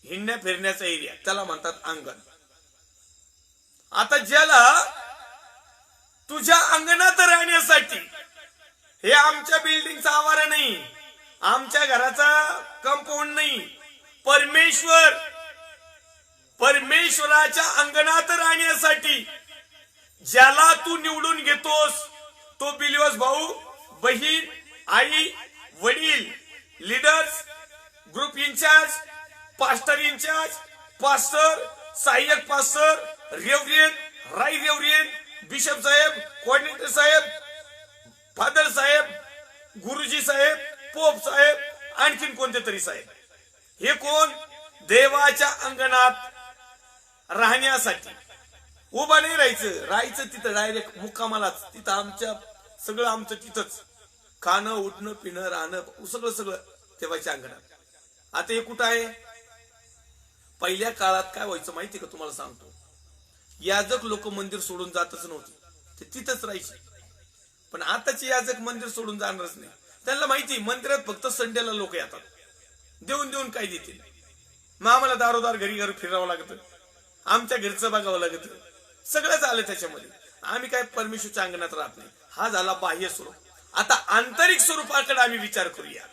हिंडण्या फिरण्याचा एरिया, त्याला म्हणतात अंगण. आता ज्याला तुझ्या अंगणात राहण्यासाठी, हे आमच्या बिल्डिंगचा आवारा नाही, आमच्या घराचा कंपाऊंड नाही, परमेश्वराच्या अंगणात राहण्यासाठी ज्याला तू निवडून घेतोस, तो बिलीवर्स भाऊ बहीण, आई, वडील, leaders, group incharge, pastor incharge, pastor, सहाय्यक पास्टर, रेव्हरेंड, राई रेव्हरेंड, बिशप साहेब, कोऑर्डिनेटर साहेब, फादर साहेब, गुरुजी साहेब, पोप साहेब, आणखीन कोणते तरी साहेब. हे कोण? देवाच्या अंगणात राहण्यासाठी. उभा नाही राहायचं तिथं डायरेक्ट मुक्कामालाच. तिथं आमच्या सगळं आमचं तिथंच, खाणं उठणं पिणं राहणं सगळं सगळं देवाच्या अंगणात. आता हे कुठं आहे? पहिल्या काळात काय व्हायचं माहिती का तुम्हाला सांगतो. याजक लोक मंदिर सोडून जातच नव्हते, ते तिथंच राहायचे. पण आताचे याजक मंदिर सोडून जाणारच नाही. त्यांना माहिती मंदिरात फक्त संडेला लोक येतात, देऊन देऊन काय देतील. मग आम्हाला दारोदार घरी घर फिरावं लागतं, आमच्या घरचं बघावं लागतं, सगळं आलं त्याच्यामध्ये. आम्ही काय परमेश्वरच्या अंगणात राहत नाही. हा झाला बाह्य स्वरूप. आता आंतरिक स्वरूपाकडे आम्ही विचार करूया.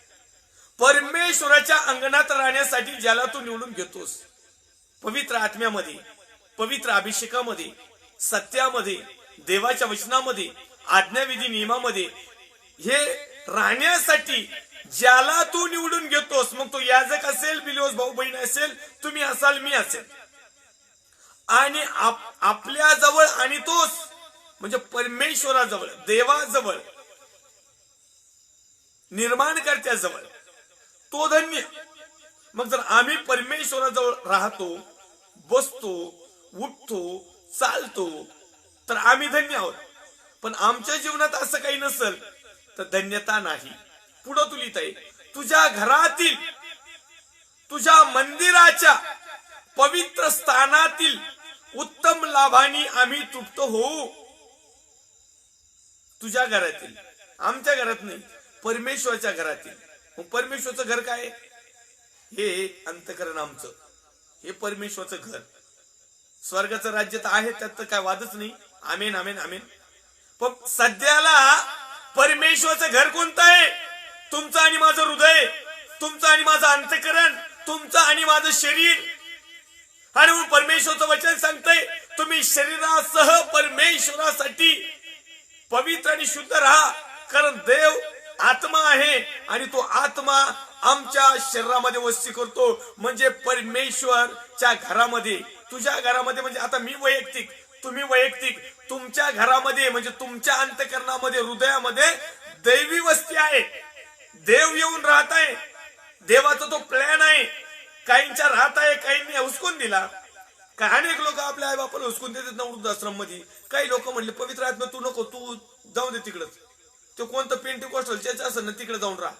परमेश्वराच्या अंगणात राहण्यासाठी ज्याला तू निवडून घेतोस, पवित्र आत्म्यामध्ये, पवित्र अभिषेकामध्ये, सत्यामध्ये, देवाच्या वचनामध्ये, आज्ञाविधी नियमामध्ये, हे राहण्यासाठी ज्याला तू निवडून घेतोस, मग तो याजक असेल, बिलिओस भाऊ बहीण असेल, तुम्ही असाल, मी असेल, आणि आपल्या जवळ आणि तोच म्हणजे परमेश्वराजवळ, देवाजवळ, निर्माणकर्त्याजवळ, तो धन्य. मग जर आम्ही परमेश्वराजवळ राहतो, बसतो, उठतो, चालतो, तर आम्ही धन्य आहोत. पण आमच्या जीवनात असं काही नसेल तर धन्यता नाही. पुढं तू लिहित आहे, तुझ्या घरातील, तुझ्या मंदिराच्या पवित्र स्थानातील उत्तम लाभानी आम्ही तृप्त होऊ. तुझ्या घरातील, आमच्या घरात नाही, परमेश्वराच्या घरातील. मग परमेश्वरचं घर काय? हे अंतःकरण आमचं, हे परमेश्वरचं घर. स्वर्गाचं राज्य तर आहे, त्यात तर काय वादच नाही. आमेन आमेन आमेन. पण सध्याला परमेश्वरचं घर कोणतं आहे? तुमचं आणि माझं हृदय, तुमचं आणि माझं अंतःकरण, तुमचं आणि माझं शरीर. आणि मग परमेश्वरचं वचन सांगतंय, तुम्ही शरीरासह परमेश्वरासाठी पवित्र आणि शुद्ध राहा, कारण देव आत्मा आहे आणि तो आत्मा आमच्या शरीरामध्ये वस्ती करतो. म्हणजे परमेश्वरच्या घरामध्ये, तुझ्या घरामध्ये, म्हणजे आता मी वैयक्तिक, तुम्ही वैयक्तिक, तुमच्या घरामध्ये म्हणजे तुमच्या अंतःकरणामध्ये, हृदयामध्ये दैवी वस्ती आहे. देव येऊन राहत आहे. देवाचा तो प्लॅन आहे. काहींच्या राहत आहे, काहींनी हुसकून दिला. अनेक लोक आपल्या आई बापाला हुसकून देतात ना वृद्धाश्रम मध्ये. काही लोक म्हणले पवित्र आत्मा तू नको, तू जाऊ दे तिकडच, ते कोणतं पेंटिकोस्टल चर्च असेल ना तिकडे जाऊन राहा.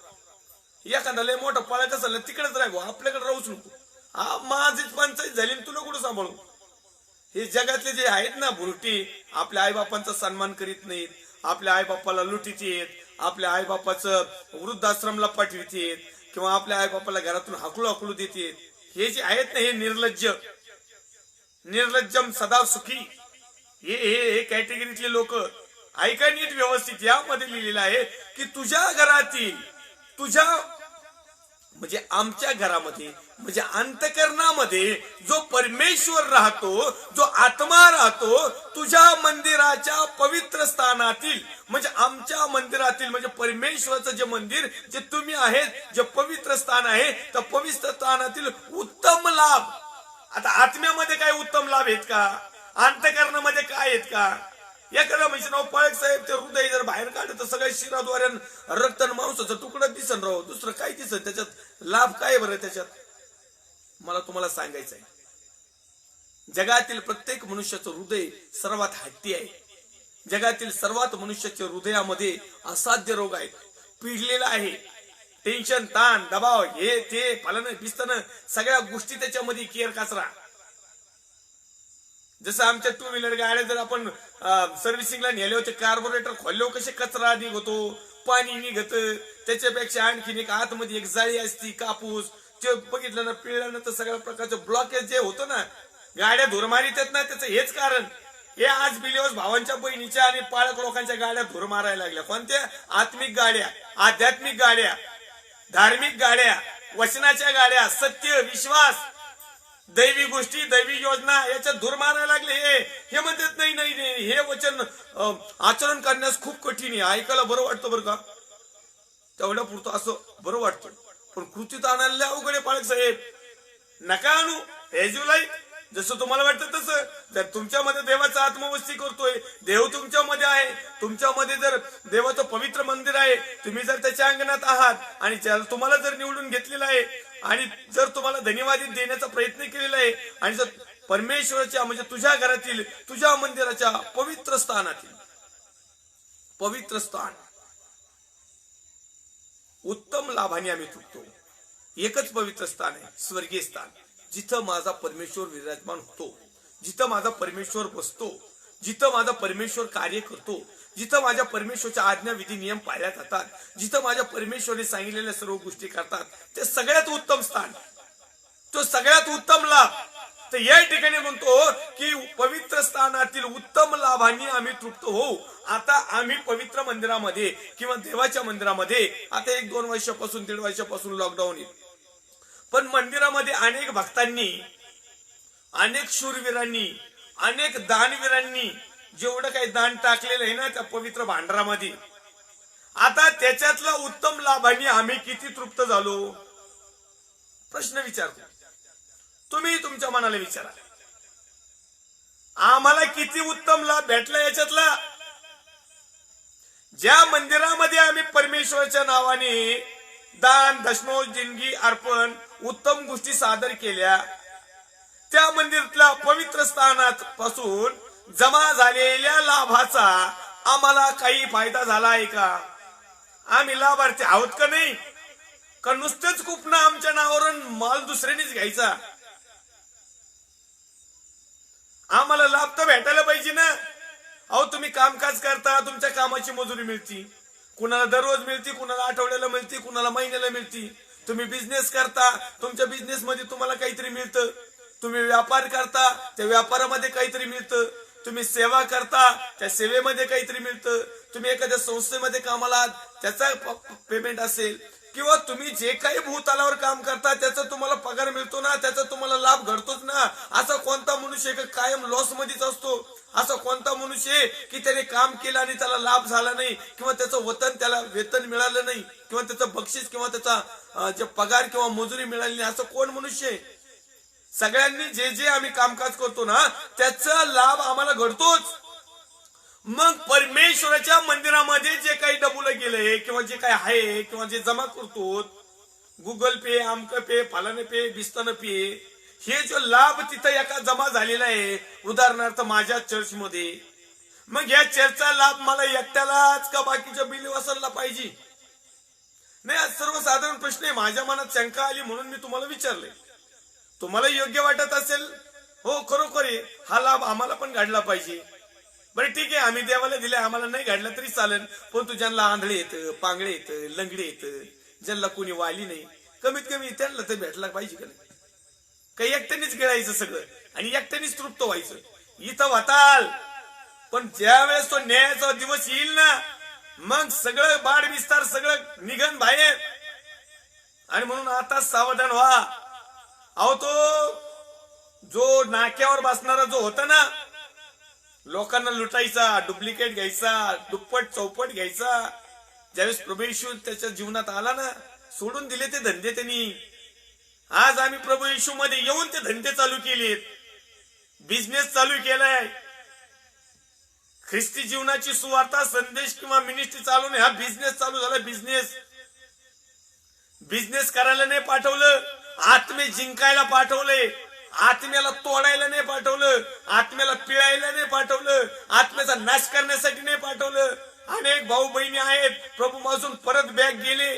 एखादा लय मोठा पाळत असेल ना तिकडेच राह, आपल्याकडे राहूच नको. हा माझीच पंचायत झाली, तुला कुठं सांभाळू. हे जगातले जे आहेत ना भुरटी, आपल्या आईबापांचा सन्मान करीत नाहीत, आपल्या आईबापाला लुटीत येत, आपल्या आईबापाचं वृद्धाश्रमला पाठवित येत, किंवा आपल्या आईबापाला घरातून हाकलू हाकलू देत. हे जे आहेत ना, हे निर्लज्ज, निर्लज्जम सदा सुखी, हे कॅटेगरीतले लोक. ऐका नीट व्यवस्थित, यामध्ये लिहिलेलं आहे की तुझ्या घरातील, तुझ्या म्हणजे आमच्या घरामध्ये, म्हणजे अंतःकरणामध्ये जो परमेश्वर राहतो, जो आत्मा राहतो, तुझ्या मंदिराच्या पवित्र स्थानातील, म्हणजे आमच्या मंदिरातील, म्हणजे परमेश्वराचं जे मंदिर, जे तुम्ही आहेत, जे पवित्र स्थान आहे, तर पवित्र स्थानातील उत्तम लाभ. आता आत्म्यामध्ये काय उत्तम लाभ आहेत का? अंतःकरणामध्ये काय आहेत का? एखादा म्हणजे नाव पाळक साहेब, ते हृदय जर बाहेर काढलं तर सगळ्या शिराद्वारे रक्त मांसाचा तुकडा दिसन राहो, दुसरं काय दिसन. त्याच्यात लाभ काय बरं? त्याच्यात मला तुम्हाला सांगायचं आहे, जगातील प्रत्येक मनुष्याचं हृदय सर्वात हट्टी आहे. जगातील सर्वात मनुष्याच्या हृदयामध्ये असाध्य रोग आहेत, पिडलेला आहे. टेन्शन, ताण, दबाव, हे ते पालन पिस्तन सगळ्या गोष्टी त्याच्यामध्ये केअर कचरा. जसं आमच्या टू व्हीलर गाड्या जर आपण सर्व्हिसिंगला नेले होते, कार्बोरेटर खोलले कसे कचरा निघतो, पाणी निघत, त्याच्यापेक्षा आणखीन एक आतमध्ये एक जाळी असती, कापूस, ते बघितलं ना, पिळलं ना, तर सगळ्या प्रकारचं ब्लॉकेज जे होतं ना, गाड्या धूर मारित ना, त्याचं हेच कारण. हे आज बिलिओस भावांच्या बहिणीच्या आणि पाळक लोकांच्या गाड्या धूर मारायला लागल्या. कोणत्या? आत्मिक गाड्या, आध्यात्मिक गाड्या, धार्मिक गाड्या, वचनाच्या गाड्या, सत्य, विश्वास, दैवी गोष्टी, दैवी योजना, याच्यात धूर मारायला लागले. हे म्हणतात नाही नाही नाही, हे वचन आचरण करण्यास खूप कठीण आहे. ऐकायला बरं वाटतं बरं का, तेवढ्या पुरतं असं बरं वाटतं, पण कृतीत आणायला अवघड आहे पालक साहेब. नका आणू, एज यू लाईक, जसं तुम्हाला वाटतं तसं. जर तुमच्यामध्ये देवाचा आत्मवस्ती करतोय, देव तुमच्यामध्ये आहे, तुमच्यामध्ये जर देवाचं पवित्र मंदिर आहे, तुम्ही जर त्याच्या अंगणात आहात आणि तुम्हाला जर निवडून घेतलेलं आहे आणि जर तुम्हाला धन्यवाद देण्याचा प्रयत्न केलेला आहे आणि जर परमेश्वराच्या म्हणजे तुझ्या घरातील तुझ्या मंदिराच्या पवित्र स्थानातील पवित्र स्थान उत्तम लाभाने आम्ही तुटतो. एकच पवित्र स्थान आहे, स्वर्गीय स्थान, जिथं माझा परमेश्वर विराजमान होतो, जिथं माझा परमेश्वर बसतो, जिथं माझा परमेश्वर कार्य करतो, जिथं माझ्या परमेश्वरच्या आज्ञा विधी नियम पाळल्या जातात, जिथं माझ्या परमेश्वरने सांगितलेल्या सर्व गोष्टी करतात, ते सगळ्यात उत्तम स्थान, तो सगळ्यात उत्तम लाभ. तर या ठिकाणी म्हणतो की पवित्र स्थानातील उत्तम लाभांनी आम्ही तृप्त होऊ. आता आम्ही पवित्र मंदिरामध्ये किंवा देवाच्या मंदिरामध्ये आता 1-2 वर्षापासून 1.5 वर्षापासून लॉकडाऊन आहे, पण मंदिरामध्ये अनेक भक्तांनी, अनेक शूरवीरांनी, अनेक दानवीरांनी जेवढं काही दान टाकलेलं आहे ना त्या पवित्र भांडारामध्ये, आता त्याच्यातला उत्तम लाभांनी आम्ही किती तृप्त झालो? प्रश्न विचारतो, तुम्ही तुमच्या मनाला विचारा. आम्हाला किती उत्तम लाभ भेटला याच्यातला? ज्या मंदिरामध्ये आम्ही परमेश्वराच्या नावाने दान दशमोश देणगी अर्पण उत्तम गोष्टी सादर केल्या, त्या मंदिरातल्या पवित्र स्थानात पासून जमा झालेल्या लाभाचा आम्हाला काही फायदा झाला आहे का? आम्ही लाभार्थी आहोत का नाही? का नुसतेच कुपना आमच्या नावावरून माल दुसऱ्यानेच घ्यायचा? आम्हाला लाभ तर भेटायला पाहिजे ना. अहो तुम्ही कामकाज करता, तुमच्या कामाची मजुरी मिळती, कुणाला दररोज मिळती, कुणाला आठवड्याला मिळती, कुणाला महिन्याला मिळती. तुम्ही बिझनेस करता, तुमच्या बिझनेस मध्ये तुम्हाला काहीतरी मिळतं. तुम्ही व्यापार करता, त्या व्यापारामध्ये काहीतरी मिळतं. तुम्ही सेवा करता, त्या सेवेमध्ये काहीतरी मिळतं. तुम्ही एखाद्या संस्थेमध्ये कामाला आहात, त्याचा पेमेंट असेल, किंवा तुम्ही जे काही भूतलावर काम करता त्याचा तुम्हाला पगार मिळतो ना, त्याचा तुम्हाला लाभ घडतोच ना. असा कोणता मनुष्य कायम लॉस मध्येच असतो? असा कोणता मनुष्य की त्याने काम केलं आणि त्याला लाभ झाला नाही, किंवा त्याचं त्याला वेतन मिळालं नाही, किंवा त्याचं बक्षीस किंवा त्याचा जे पगार किंवा मजुरी मिळाली नाही, असं कोण मनुष्य आहे? सगळ्यांनी जे जे आम्ही कामकाज करतो ना त्याचा लाभ आम्हाला घडतोच. मग परमेश्वराच्या मंदिरामध्ये जे काही डबुलं गेलंय किंवा जे काही आहे किंवा जे जमा करतो, गुगल पे, आमक पे, फलाने पे, बिस्तान पे, हे जो लाभ तिथं एका जमा झालेला आहे, उदाहरणार्थ माझ्या चर्चमध्ये, मग या चर्चचा लाभ मला एकट्यालाच का बाकीच्या बिलीवासांना पाहिजे? नाही, आज सर्वसाधारण प्रश्न आहे. माझ्या मनात शंका आली म्हणून मी तुम्हाला विचारले. तुम्हाला योग्य वाटत असेल, हो खरोखर हा लाभ आम्हाला पण घडला पाहिजे, बरं ठीक आहे, आम्ही देवाला दिले, आम्हाला नाही घडला तरी चालेल, पण तू ज्यांना आंधळे येतं, पांगळे येतं, लंगडे येतं, ज्यांना कोणी वाली नाही, कमीत कमी त्यांना ते भेटला पाहिजे का नाही? काही एकट्यानेच गिळायचं सगळं आणि एकट्यानेच तृप्त व्हायचं. इथं वाताल, पण ज्या वेळेस तो न्यायाचा दिवस येईल ना, मग सगळं बाड विस्तार सगळं निघन बाहेर. आणि म्हणून आता सावधान व्हा. अहो तो जो नाक्यावर बसणारा जो होता ना, लोकांना लुटायचा, डुप्लिकेट घ्यायचा, दुप्पट चौपट घ्यायचा, ज्यावेळेस प्रभू येशू त्याच्या जीवनात आला ना, सोडून दिले ते धंदे त्यांनी. आज आम्ही प्रभू येशू मध्ये येऊन ते धंदे चालू केलेत, बिझनेस चालू केलाय. ख्रिस्ती जीवनाची सुवार्ता संदेश किंवा मिनिस्ट्री चालू नाही, हा बिझनेस चालू झाला. बिझनेस करायला नाही पाठवलं, आत्मे जिंकायला पाठवले. आत्म्याला तोडायला नाही पाठवलं, आत्म्याला पिळायला नाही पाठवलं, आत्म्याचा नाश करण्यासाठी नाही पाठवलं. अनेक भाऊ बहिणी आहेत प्रभू पासून परत बॅक गेले,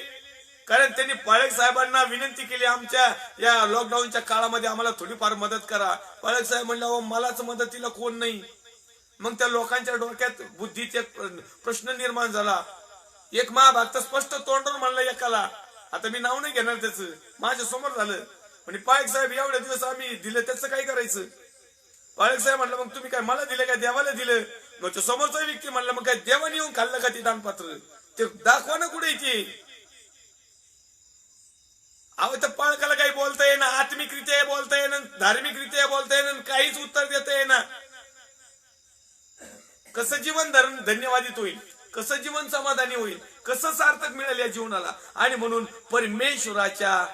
कारण त्यांनी पाळक साहेबांना विनंती केली, आमच्या या लॉकडाऊनच्या काळामध्ये आम्हाला थोडीफार मदत करा. पाळक साहेब म्हणलं, मलाच मदतीला कोण नाही. मग त्या लोकांच्या डोक्यात बुद्धीत एक प्रश्न निर्माण झाला. एक महाभक्त स्पष्ट तोंडून म्हणला एकाला, आता मी नाव नाही घेणार त्याचं, माझ्या समोर झालं, म्हणजे पाळक साहेब एवढे दिवस आम्ही दिलं, त्याचं काय करायचं? पाळक साहेब म्हणलं, मग तुम्ही काय मला दिलं काय देवाला दिलं? मग समोरचा व्यक्ती म्हणला, मग काय देवाने येऊन खाल्लं का ते दानपात्र? ते दाखवा ना कुठे येते. अहो तर पाळकाला काही बोलता येईना, आत्मिकरित्या बोलता येईना, धार्मिकरित्या बोलता येईना, काहीच उत्तर देता येईना. कसं जीवन धन्यवादित होईल? कसं जीवन समाधानी होईल? कसं सार्थक मिळेल या जीवनाला. आणि म्हणून परमेश्वराच्या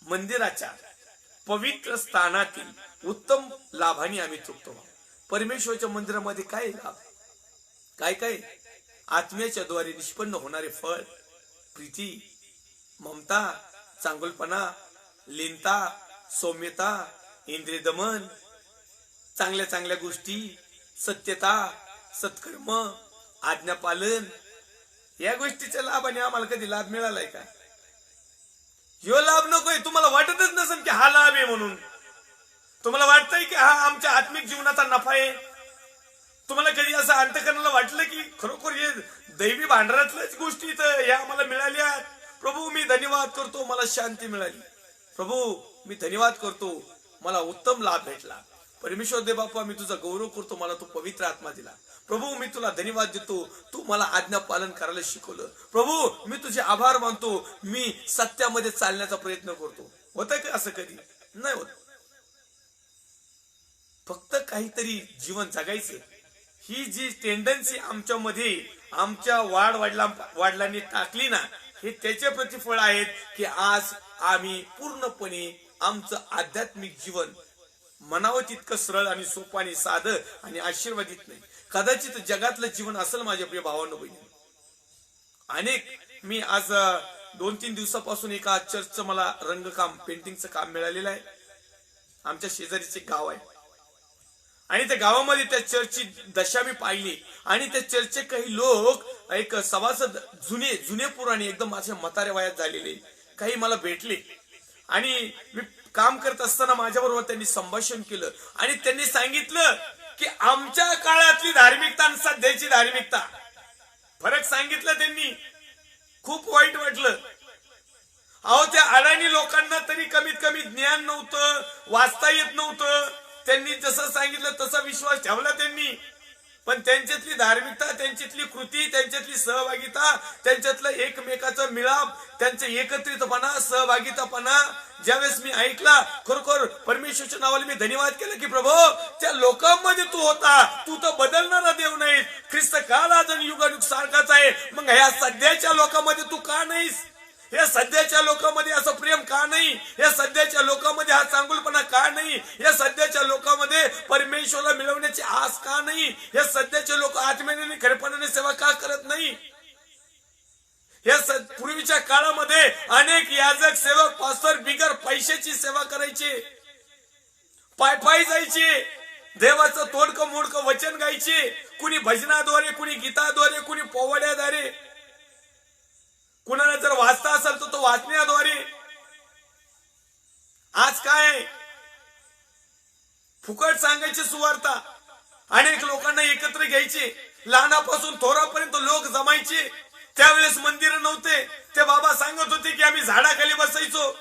मंदिराच्या पवित्र स्थानातील उत्तम लाभाने आम्ही चुकतो. परमेश्वराच्या मंदिरामध्ये काय लाभ, काय काय आत्म्याच्या द्वारे निष्पन्न होणारे फळ, प्रीती, ममता, चांगुलपणा, लीनता, सौम्यता, इंद्रिय दमन, चांगल्या चांगल्या गोष्टी, सत्यता, सत्कर्म, आज्ञापालन, या गोष्टीच्या लाभाने आम्हाला कधी लाभ मिळालाय का? ह्यो लाभ नकोय. तुम्हाला वाटतच नसेल की हा लाभ आहे म्हणून. तुम्हाला वाटतंय की हा आमच्या आत्मिक जीवनाचा नफा आहे. तुम्हाला कधी असं अंतकरणाला वाटलं की खरोखर हे दैवी भांडारातल्याच गोष्टी तर या आम्हाला मिळाल्या? प्रभू मी धन्यवाद करतो, मला शांती मिळाली. प्रभू मी धन्यवाद करतो, मला उत्तम लाभ भेटला. परमेश्वर दे बाप्पा, मी तुझा गौरव करतो, मला तू पवित्र आत्मा दिला. प्रभू मी तुला धन्यवाद देतो, तू मला आज्ञा पालन करायला शिकवलं. प्रभू मी तुझे आभार मानतो, मी सत्यामध्ये चालण्याचा प्रयत्न करतो. होतं का असं? कधी नाही होत. फक्त काहीतरी जीवन जगायचं ही जी टेंडन्सी आमच्यामध्ये आमच्या वाढलांनी टाकली ना, हे त्याचे प्रतिफळ आहेत की आज आम्ही पूर्णपणे आमचं आध्यात्मिक जीवन म्हणावं तितकं सरळ आणि सोपं आणि साधं आणि आशीर्वादित नाही. कदाचित जगातलं जीवन असेल माझ्या प्रिय भावांनो बहिणी. मी आज 2-3 दिवसापासून एका चर्चचं मला रंगकाम पेंटिंगचं काम मिळालेलं आहे. आमच्या शेजारीचे गाव आहे आणि त्या गावामध्ये त्या चर्चची दशा मी पाहिली. आणि त्या चर्चचे काही लोक एक सभासद जुने पुराणे एकदम माझ्या म्हाताऱ्या वयात झालेले काही मला भेटले आणि मी काम करत असताना माझ्याबरोबर त्यांनी संभाषण केलं आणि त्यांनी सांगितलं की आमच्या काळातली धार्मिकता आणि सध्याची धार्मिकता फरक सांगितलं त्यांनी. खूप वाईट वाटलं. अहो त्या अडाणी लोकांना तरी कमीत कमी ज्ञान नव्हतं, वाचता येत नव्हतं. त्यांनी जसं सांगितलं तसा विश्वास ठेवला त्यांनी. पण त्यांच्यातली धार्मिकता, त्यांच्यातली कृती, त्यांच्यातली सहभागिता, त्यांच्यातलं एकमेकाचं मिळाप, त्यांचं एकत्रितपणा, सहभागितापणा ज्यावेळेस मी ऐकला, खरोखर परमेश्वरच्या नावाला मी धन्यवाद केला की प्रभू त्या लोकांमध्ये तू होता, तू तर बदलणारा देव नाहीस. ख्रिस्त काल आज आणि युगानुग सारखाच आहे. मग ह्या सध्याच्या लोकांमध्ये तू का नाहीस? या सध्याच्या लोकांमध्ये असं प्रेम का नाही? या सध्याच्या लोकांमध्ये हा चांगुलपणा का नाही? या सध्याच्या लोकांमध्ये परमेश्वराला मिळवण्याची आस का नाही? या सध्याचे लोक आत्म्याने खरेपणाने सेवा का करत नाही? या पूर्वीच्या काळामध्ये अनेक याजक, सेवक, पास्टर बिगर पैशाची सेवा करायचे, पाय जायचे, देवाचं तोडकं मोडकं वचन गायचे, कुणी भजनाद्वारे, कुणी गीताद्वारे, कुणी पोवाड्याद्वारे, कुणाला जर वाचता असेल तर तो वाचण्याद्वारे. आज काय फुकट सांगायची सुवार्ता. अनेक लोकांना एकत्र घ्यायचे, लहानापासून थोरापर्यंत लोक जमायचे. त्यावेळेस मंदिर नव्हते. ते बाबा सांगत होते की आम्ही झाडाखाली बसायचो,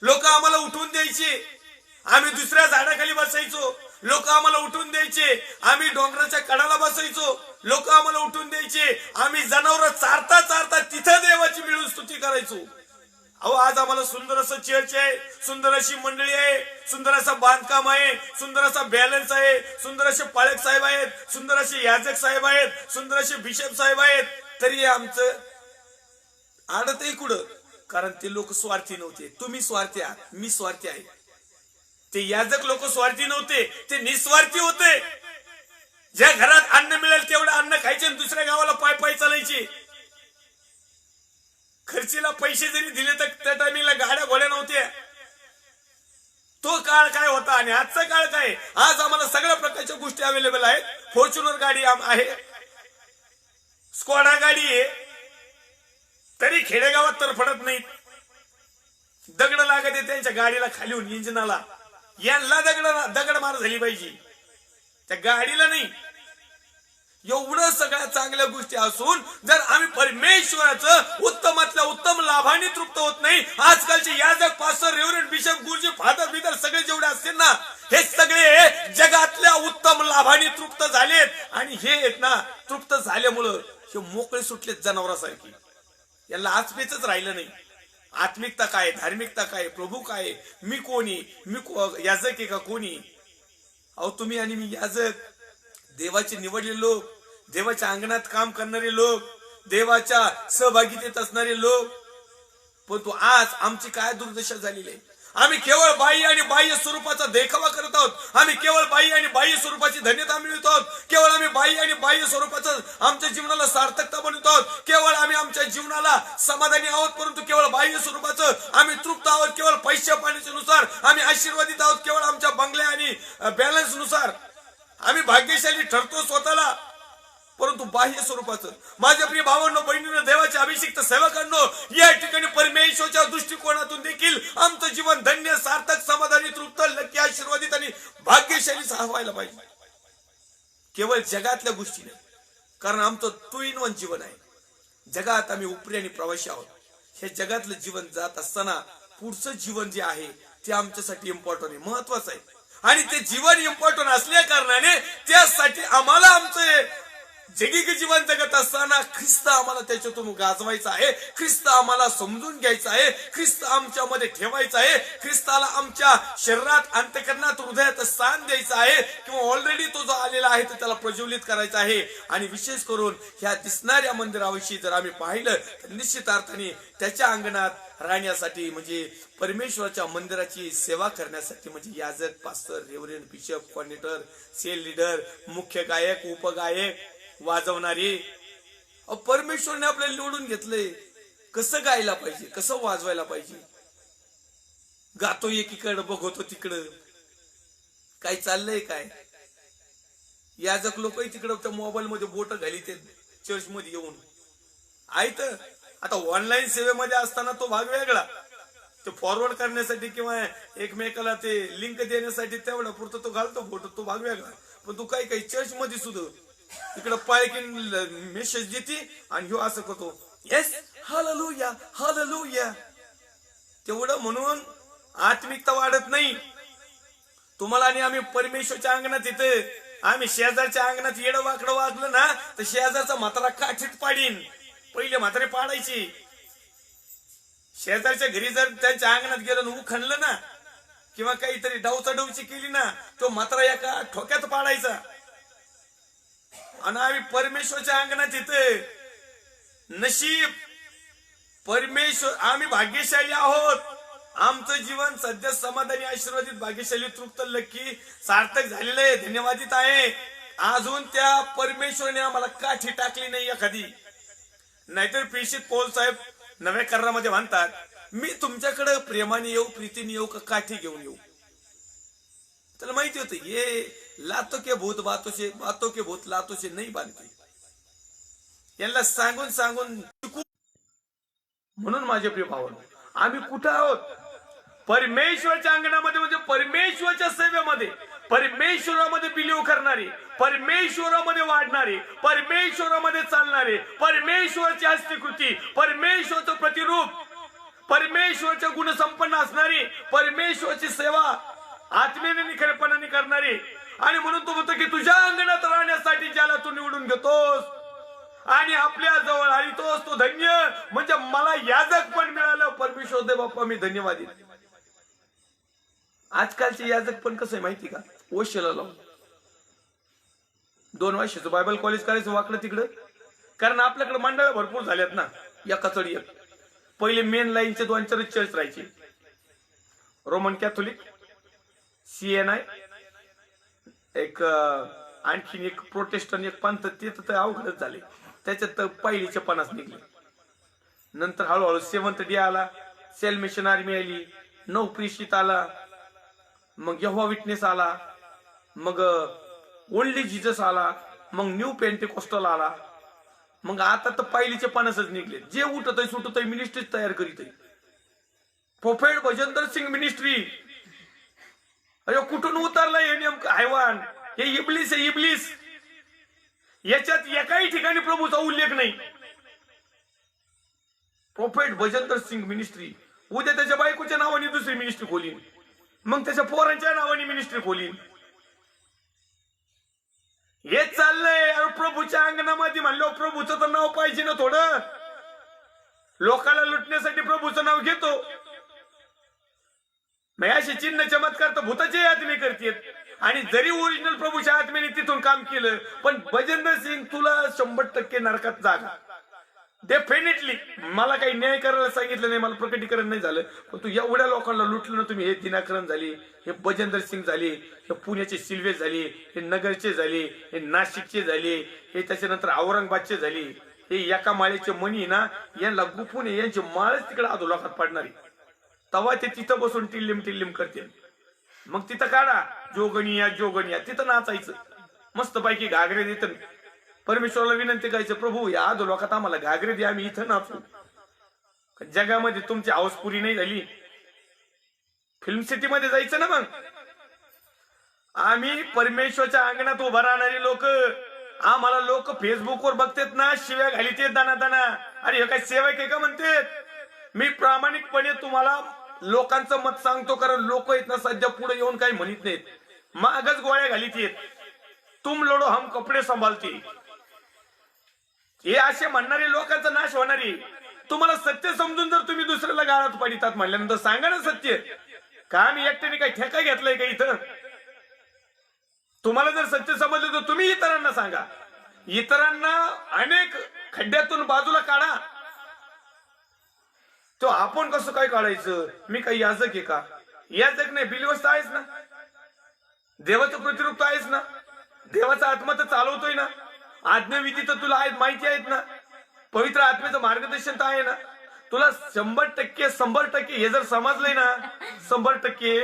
लोक आम्हाला उठवून द्यायचे. आम्ही दुसऱ्या झाडाखाली बसायचो, लोक आम्हाला उठून द्यायचे. आम्ही डोंगराच्या कडाला बसायचो, लोक आम्हाला उठून द्यायचे. आम्ही जनावर चारता चारता तिथं देवाची मिळून स्तुती करायचो. अहो आज आम्हाला सुंदर असं चर्च आहे, सुंदर अशी मंडळी आहे, सुंदर असं बांधकाम आहे, सुंदर असा बॅलन्स आहे, सुंदर असे पाळक साहेब आहेत, सुंदर असे याजक साहेब आहेत, सुंदर असे बिशप साहेब आहेत. तरी आमचं आडतही कुठं? कारण ते लोक स्वार्थी नव्हते. तुम्ही स्वार्थी आहात, मी स्वार्थी आहे. ते याजक लोक स्वार्थी नव्हते, ते निस्वार्थी होते. ज्या घरात अन्न मिळेल तेवढं अन्न खायचे आणि दुसऱ्या गावाला पाय चालायचे. खर्चीला पैसे जरी दिले तर त्या टायमिंगला गाड्या घोड्या नव्हत्या. तो काळ काय होता आणि आजचा काळ काय? आज आम्हाला सगळ्या प्रकारच्या गोष्टी अवेलेबल आहेत. फॉर्च्युनर गाडी आहे, स्कॉडा गाडी आहे, तरी खेडेगावात तरफडत नाहीत. दगड लागत आहे त्यांच्या गाडीला, खालीहून इंजिनाला. यांना दगड मार झाली पाहिजे, त्या गाडीला नाही. एवढं सगळ्या चांगल्या गोष्टी असून जर आम्ही परमेश्वराचं उत्तमातल्या उत्तम लाभाने तृप्त होत नाही. आजकालचे याजक, पास्टर, रेव्हरंड, बिशप, गुरुजी, फादर बिदर सगळे जेवढे असतील ना, हे सगळे जगातल्या उत्तम लाभाने तृप्त झालेत. आणि हे आहेत ना, तृप्त झाल्यामुळं हे मोकळे सुटलेत जनावरांसारखी. याला आचपेचच राहिलं नाही. आत्मिकता काय, धार्मिकता काय, प्रभू काय, मी कोणी, मी याजक आहे का कोणी? अहो तुम्ही आणि मी याजक, देवाचे निवडलेले लोक, देवाच्या अंगणात काम करणारे लोक, देवाच्या सहभागितेत असणारे लोक, परंतु आज आमची काय दुर्दशा झालेली आहे. आम्ही केवळ बाह्य आणि बाह्य स्वरूपाचा देखावा करत आहोत. आम्ही केवळ बाह्य आणि बाह्य स्वरूपाची धन्यता मिळवत आहोत. केवळ आम्ही बाह्य आणि बाह्य स्वरूपाचं आमच्या जीवनाला सार्थकता बनवत आहोत. केवळ आम्ही आमच्या जीवनाला समाधानी आहोत, परंतु केवळ बाह्य स्वरूपाचं आम्ही तृप्त आहोत. केवळ पैशा पाण्याच्या नुसार आम्ही आशीर्वादित आहोत. केवळ आमच्या बंगल्या आणि बॅलन्स नुसार आम्ही भाग्यशाली ठरतो स्वतःला, परंतु बाह्य स्वरूपाचं. माझ्या प्रिय भावांनो, बहिणींनो, देवाच्या अभिषिक्त सेवकांनो, या ठिकाणी परमेश्वराच्या दृष्टिकोनातून देखील आमचं जीवन धन्य, सार्थक, समाधानी, तृप्त, लकी, आशीर्वादित आणि भाग्यशालीच व्हायला पाहिजे. केवळ जगातल्या गोष्टी नाही, कारण आमचं टू इन वन जीवन आहे. जगात आम्ही उपरी आणि प्रवासी आहोत. हे जगातलं जीवन जात असताना पुढचं जीवन जे आहे ते आमच्यासाठी इम्पॉर्टंट आहे, महत्वाचं आहे. आणि ते जीवन इम्पॉर्टंट असल्या कारणाने त्यासाठी आम्हाला आमचं जगिक जीवन जगत असताना ख्रिस्त आम्हाला त्याच्यातून गाजवायचा आहे. ख्रिस्त आम्हाला समजून घ्यायचा आहे. ख्रिस्त आमच्यामध्ये ठेवायचा आहे. ख्रिस्ताला आमच्या शरीरात, अंतःकरणात, हृदयात स्थान द्यायचं आहे, किंवा ऑलरेडी तो जो आलेला आहे तो त्याला प्रज्वलित करायचा आहे. आणि विशेष करून ह्या दिसणाऱ्या मंदिराविषयी जर आम्ही पाहिलं तर निश्चित अर्थाने त्याच्या अंगणात राहण्यासाठी, म्हणजे परमेश्वराच्या मंदिराची सेवा करण्यासाठी, म्हणजे याजक, pastor, reverend, bishop, coordinator, cell leader, मुख्य गायक, उपगायक, वाजवणारे, परमेश्वरने आपल्याला निवडून घेतलंय. कसं गायला पाहिजे, कसं वाजवायला पाहिजे. गातो एकीकडे, बघतो तिकडं, काय चाललंय काय. याजक लोक तिकडं त्या मोबाईल मध्ये बोट घाली ते चर्च मध्ये येऊन आहेत. आता ऑनलाईन सेवेमध्ये असताना तो भाग वेगळा, ते फॉरवर्ड करण्यासाठी किंवा एकमेकाला ते लिंक देण्यासाठी तेवढा पुरतं तो घालतो फोटो, तो भाग वेगळा. पण तू काही चर्च मध्ये सुद्धा इकडं पायकीन मेसेज देते आणि ह्यो असं करतो, येस हालेलुया हालेलुया. तेवढं म्हणून आत्मिकता वाढत नाही तुम्हाला. आणि आम्ही परमेश्वरच्या अंगणात येते, आम्ही शेजारच्या अंगणात येडं वाकडं वागलं ना तर शेजारचा म्हातारा काठीत पाडीन. पहिले म्हातारे पाडायची. शेजारच्या घरी जर त्यांच्या अंगणात गेलं उखणलं ना, किंवा काहीतरी डावचाडवची केली ना, तो म्हातारा एका ठोक्यात पाडायचा. आणि आम्ही परमेश्वरच्या अंगणात येते. नशीब परमेश्वर, आम्ही भाग्यशाली आहोत. आमचं जीवन सध्या समाधानी, आशीर्वादित, भाग्यशाली, तृप्त, लकी, सार्थक झालेलं आहे, धन्यवादित आहे. अजून त्या परमेश्वराने आम्हाला काठी टाकली नाही एखादी. नाहीतर प्रेषित पौल साहेब नव्या करारामध्ये म्हणतात, मी तुमच्याकडे प्रेमाने येऊ, प्रीतीने येऊ, का काठी घेऊन येऊ. त्याला माहिती होतं ये लातो के भूत बातों के भूत लातो से नाही बांधते. यांना सांगून सांगून म्हणून माझे प्रिय भावांनो, आम्ही कुठं आहोत? परमेश्वरच्या अंगणामध्ये, म्हणजे परमेश्वरच्या सेवेमध्ये, परमेश्वरामध्ये बिलीव करणारे, परमेश्वरामध्ये वाढणारे, परमेश्वरामध्ये चालणारे, परमेश्वराची हस्तिकृती, परमेश्वराचं प्रतिरूप, परमेश्वरच्या गुणसंपन्न असणारी, परमेश्वराची सेवा आत्मेने निखरपणाने करणारी. आणि म्हणून तो म्हणतो की तुझ्या अंगणात राहण्यासाठी ज्याला तू निवडून घेतोस आणि आपल्या जवळ आणतोस तो धन्य. म्हणजे मला याजक पण मिळालं. परमेश्वर दे बाप्पा, मी धन्यवादी. आजकालचे याजक पण कसं आहे माहिती का, ओशेला लावून 2 वर्षाचं बायबल कॉलेज करायचं वाकडं तिकडं. कारण आपल्याकडे मंडळ भरपूर झाल्यात ना, एका चढी एक. पहिले मेन लाईनचे 2-4 चर्च राहायचे, रोमन कॅथोलिक, CNI, एक आणखीन एक प्रोटेस्टंट, एक पंथ. ते तर अवघडच झाले. त्याच्यात पहिलीचे 50 निघले. नंतर हळूहळू सेवंथ डे आला, सेल मिशन आर्मी आली, 9 प्रीशित आला, मग यहोवा विटनेस आला, मग ओनली जीसस आला, मग न्यू पेंटेकोस्टल आला. मग आता तर पहिलीचे 50च निघले. जे उठत सुटत मिनिस्ट्री तयार करीत आहे. Prophet भजनदर Singh ministry. अरे कुठून उतरलं हे नेमकं हैवान? हे इब्लिस आहे, इब्लिस. याच्यात एकाही ठिकाणी प्रभूचा उल्लेख नाही. Prophet भजनदर Singh ministry. उद्या त्याच्या बायकोच्या नावाने दुसरी मिनिस्ट्री खोलीन, मग त्याच्या पोरांच्या नावाने मिनिस्ट्री खोलीन. हे चाललंय. अरे प्रभूच्या अंगणामध्ये म्हणलो, प्रभूचं तर नाव पाहिजे ना थोडं. लोकांना लुटण्यासाठी प्रभूचं नाव घेतो. मग असे चिन्ह चमत्कार तर भूताचे आत्मे करतात. आणि जरी ओरिजिनल प्रभूच्या आत्म्याने तिथून काम केलं, पण भजनदर सिंग तुला 100% नरकात जागा. डेफिनेटली मला काही न्याय करायला सांगितलं नाही, मला प्रकटीकरण नाही झालं, पण तू एवढ्या लोकांना लुटलं ना तुम्ही. हे दिनाकरण झाली, हे बजेंद्र सिंग झाले, हे पुण्याचे सिल्वे झाले, हे नगरचे झाले, हे नाशिकचे झाले, हे त्याच्यानंतर औरंगाबादचे झाले. हे एका माळेचे मणी ना यांना गुपून यांची माळच तिकडे अधोलोकात पडणारी. तेव्हा ते तिथं बसून टिल्लिम टिल्लिम करतील. मग तिथं काढा जोगणिया जोगणिया, तिथं नाचायचं मस्त पैकी, घागरे देत परमेश्वराला विनंती करायचं, प्रभू या अधोलोकात आम्हाला घागरे दे, आम्ही इथं नाचू. जगामध्ये तुमची हाऊस पुरी नाही झाली, फिल्म सिटी मध्ये जायचं ना. मग आम्ही परमेश्वरच्या अंगणात उभा राहणारी लोक, आम्हाला लोक फेसबुकवर बघतात ना, शिव्या घालीत दाना दाना, अरे हे काय सेवक आहे का म्हणते. मी प्रामाणिकपणे तुम्हाला लोकांचं मत सांगतो, कारण लोक आहेत ना सध्या पुढे येऊन काही म्हणत नाहीत, मागच गोळ्या घालीत येत. तुम लढो हम कपडे सांभाळते, हे असे म्हणणारे लोकांचा नाश होणारी. तुम्हाला सत्य समजून जर तुम्ही दुसऱ्याला गाळात पडितात म्हणल्यानंतर सांगा ना सत्य. का मी एकट्याने काही ठेका घेतलाय का इथं. तुम्हाला जर सत्य समजलं तर तुम्ही इतरांना सांगा, इतरांना अनेक खड्ड्यातून बाजूला काढा. तो आपण कसं काय काढायचं, मी काही याजक आहे का. याजक नाही, बिलीवर्स आहेच ना, देवाचं प्रतिरूप आहेच ना, देवाचा आत्मा तर चालवतोय ना, आज्ञाविधी तर तुला आहेत, माहिती आहेत ना, पवित्र आत्म्याचं मार्गदर्शन तर आहे ना. तुला 100% हे जर समजलंय ना 100%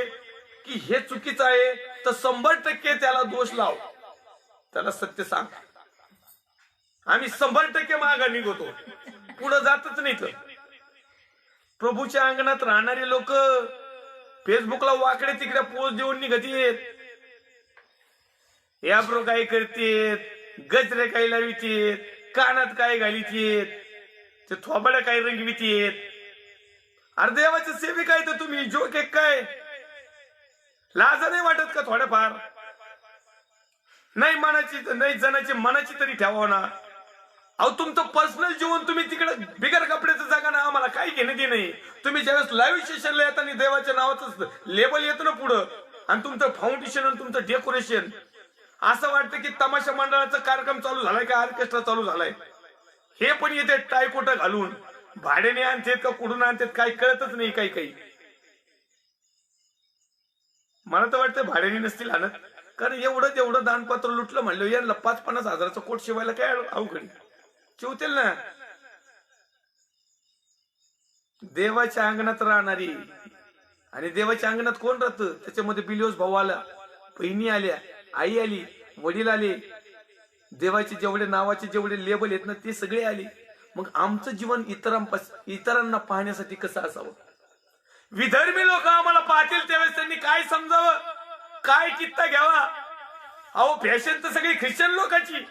की हे चुकीचं आहे, तर 100% त्याला दोष लाव, त्याला सत्य सांग. आम्ही 100% मागे निघतो, पुढे जातच नाही. तर प्रभूच्या अंगणात राहणारे लोक फेसबुकला वाकडे तिकडे पोस्ट देऊन निघतात. या प्रो काय करतेत, गजरे काय लावितेत, कानात काय घालीतेत, ते थोबड्या काय रंगवितेत. अरे देवाचे सेविक आहे तर तुम्ही जोक एक काय लाज नाही वाटत का थोड्याफार. नाही मनाची नाही जनाची मनाची तरी ठेवा ना. अहो तुमचं पर्सनल जीवन तुम्ही तिकडे बिगर कपड्याचं जागा ना, आम्हाला काही घेणं दे नाही. तुम्ही ज्यावेळेस लाईव्ह सेशनला येताना देवाच्या नावाचं लेबल येतं ना पुढं, आणि तुमचं फाउंडेशन आणि तुमचं डेकोरेशन, असं वाटतं की तमाशा मंडळाचा कार्यक्रम चालू झालाय का ऑर्केस्ट्रा चालू झालाय. हे पण येते टायकोट घालून, भाड्याने आणतेत का कुठून आणतेत काही कळतच नाही. काही काही मला तर वाटतं भाड्याने नसतील आणत, कारण एवढं दानपत्र लुटलं म्हणलं यांना 5-50 हजाराचा कोट शिवायला काय अवघड चिवतील ना. देवाच्या अंगणात राहणारी, आणि देवाच्या अंगणात कोण राहतं, त्याच्यामध्ये बिलिओस भाऊ आला, बहिणी आल्या, आई आली, वडील आले, देवाचे जेवढे नावाचे जेवढे लेबल आहेत ना ते सगळे आले. मग आमचं जीवन इतरांना पाहण्यासाठी कसं असावं. विधर्मी लोक आम्हाला पाहतील त्यावेळेस त्यांनी काय समजावं, काय कित्ता घ्यावा. अहो फॅशन तर सगळी ख्रिश्चन लोकांची,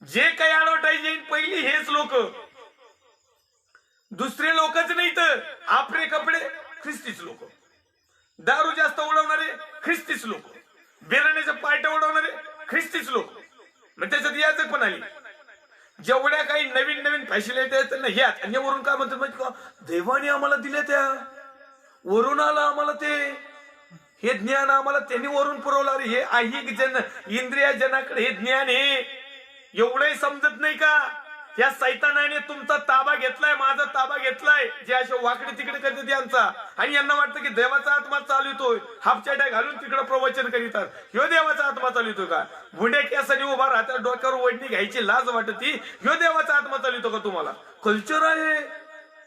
जे काही ऍडव्हर्टाईज येईल पहिली हेच लोक, दुसरे लोकच नाही. तर आपले कपडे ख्रिस्तीच लोक, दारू जास्त उडवणारे ख्रिस्तीच लोक, बिराण्याच्या पार्ट्या उडवणारे ख्रिस्तीच लोक. मग त्याच्यात याच पण आली. जेवढ्या काही नवीन नवीन फॅसिलिटी आहेत त्यांना ह्यात, आणि वरून काय म्हणतात माहिती का, देवाने आम्हाला दिले, त्या वरून आलं आम्हाला ते, हे ज्ञान आम्हाला त्यांनी वरून पुरवलं. हे ऐहिक जन इंद्रिया जनाकडे हे ज्ञान हे एवढंही समजत नाही का. या सैतानाने तुमचा ताबा घेतलाय, माझा ताबा घेतलाय, जे असे वाकडे तिकडे करतात यांचा. आणि यांना वाटतं की देवाचा आत्मा चालवतोय, हाफचड्या घालून तिकडे प्रवचन करीतात, ह्यो देवाचा आत्मा चालवतोय का. भुंड्या केसाने उभा राहतात, डोक्यावर वडणी घ्यायची लाज वाटती, ह्यो देवाचा आत्मा चालवतो का. तुम्हाला कल्चर आहे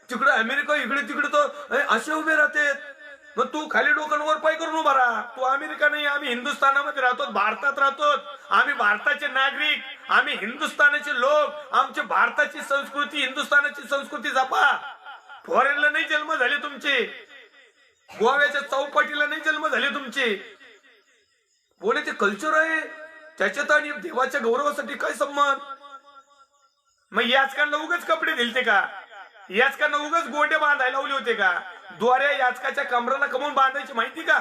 तिकडे अमेरिका, इकडे तिकडे तर असे उभे राहतात. मग तू खाली डोक्यावर पाय करून उभा राहा. तू अमेरिका नाही, आम्ही हिंदुस्थानामध्ये राहतो, भारतात राहतो, आम्ही भारताचे नागरिक, आम्ही हिंदुस्थानाचे लोक, आमची भारताची संस्कृती हिंदुस्थानाची संस्कृती जपा. फॉरेनला नाही जन्म झाले तुमचे, गोव्याच्या चौपाटीला नाही जन्म झाले तुमचे. बोले ते कल्चर आहे त्याच्यात, आणि देवाच्या गौरवासाठी काय संबंध. मग याचकांना उगाच कपडे दिलते का, याचकांना उगाच गोंडे बांधायला लावले होते का. द्वारे याचकाच्या कमराला कमवून बांधायची माहिती का